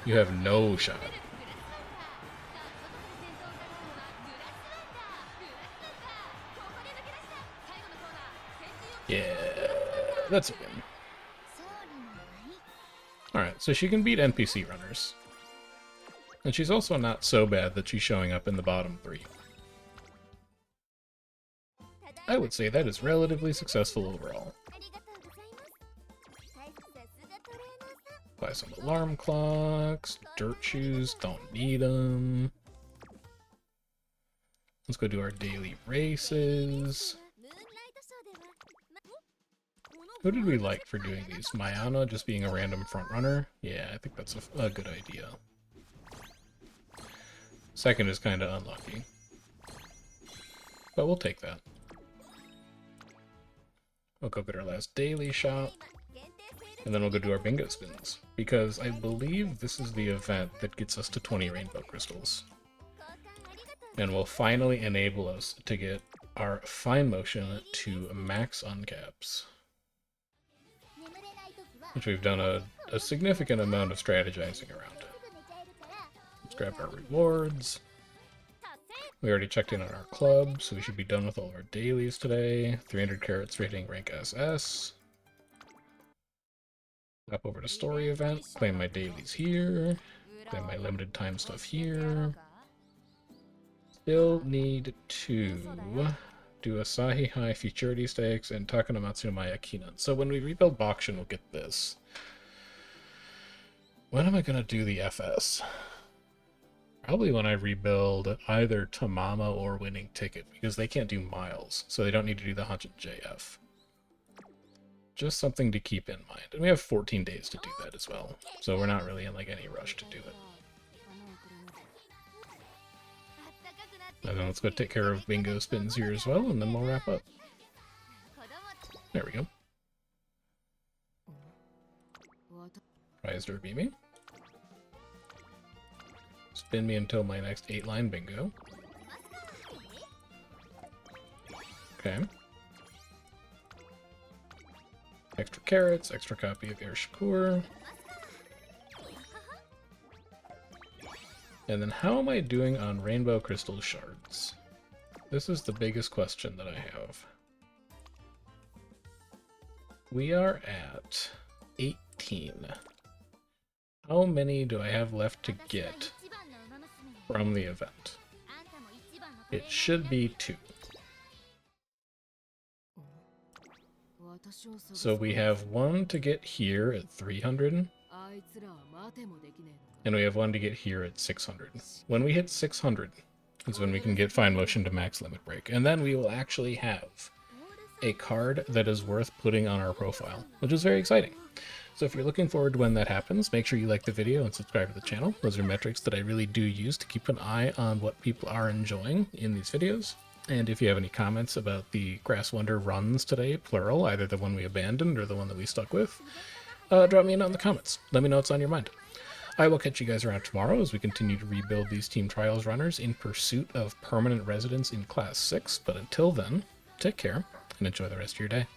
You have no shot. Yeah, that's a win. Alright, so she can beat NPC runners. And she's also not so bad that she's showing up in the bottom 3. I would say that is relatively successful overall. Buy some alarm clocks, dirt shoes, don't need them. Let's go do our daily races. Who did we like for doing these? Mayana just being a random front runner? Yeah, I think that's a good idea. Second is kind of unlucky. But we'll take that. We'll go get our last daily shop. And then we'll go do our bingo spins. Because I believe this is the event that gets us to 20 rainbow crystals. And will finally enable us to get our fine motion to max uncaps. Which we've done a significant amount of strategizing around. Let's grab our rewards. We already checked in on our club, so we should be done with all our dailies today. 300 carats rating rank SS. Up over to story event, claim my dailies here. Claim my limited time stuff here. Still need to do Asahi High Futurity Stakes and Takanamatsu Maya Kinan. So when we rebuild Bokshin, we'll get this. When am I going to do the FS? Probably when I rebuild either Tamama or Winning Ticket, because they can't do miles, so they don't need to do the 100 JF. Just something to keep in mind. And we have 14 days to do that as well, so we're not really in like any rush to do it. And then let's go take care of bingo spins here as well, and then we'll wrap up. There we go. Prize Derby me. Spin me until my next 8-line bingo. Okay. Extra carrots, extra copy of Air Shakur. And then how am I doing on Rainbow Crystal Shards? This is the biggest question that I have. We are at 18. How many do I have left to get from the event? It should be 2. So we have 1 to get here at 300. And we have 1 to get here at 600. When we hit 600 is when we can get Fine Motion to max limit break. And then we will actually have a card that is worth putting on our profile, which is very exciting. So if you're looking forward to when that happens, make sure you like the video and subscribe to the channel. Those are metrics that I really do use to keep an eye on what people are enjoying in these videos. And if you have any comments about the Grass Wonder runs today, plural, either the one we abandoned or the one that we stuck with, drop me a note in the comments. Let me know what's on your mind. I will catch you guys around tomorrow as we continue to rebuild these Team Trials runners in pursuit of permanent residence in Class 6. But until then, take care and enjoy the rest of your day.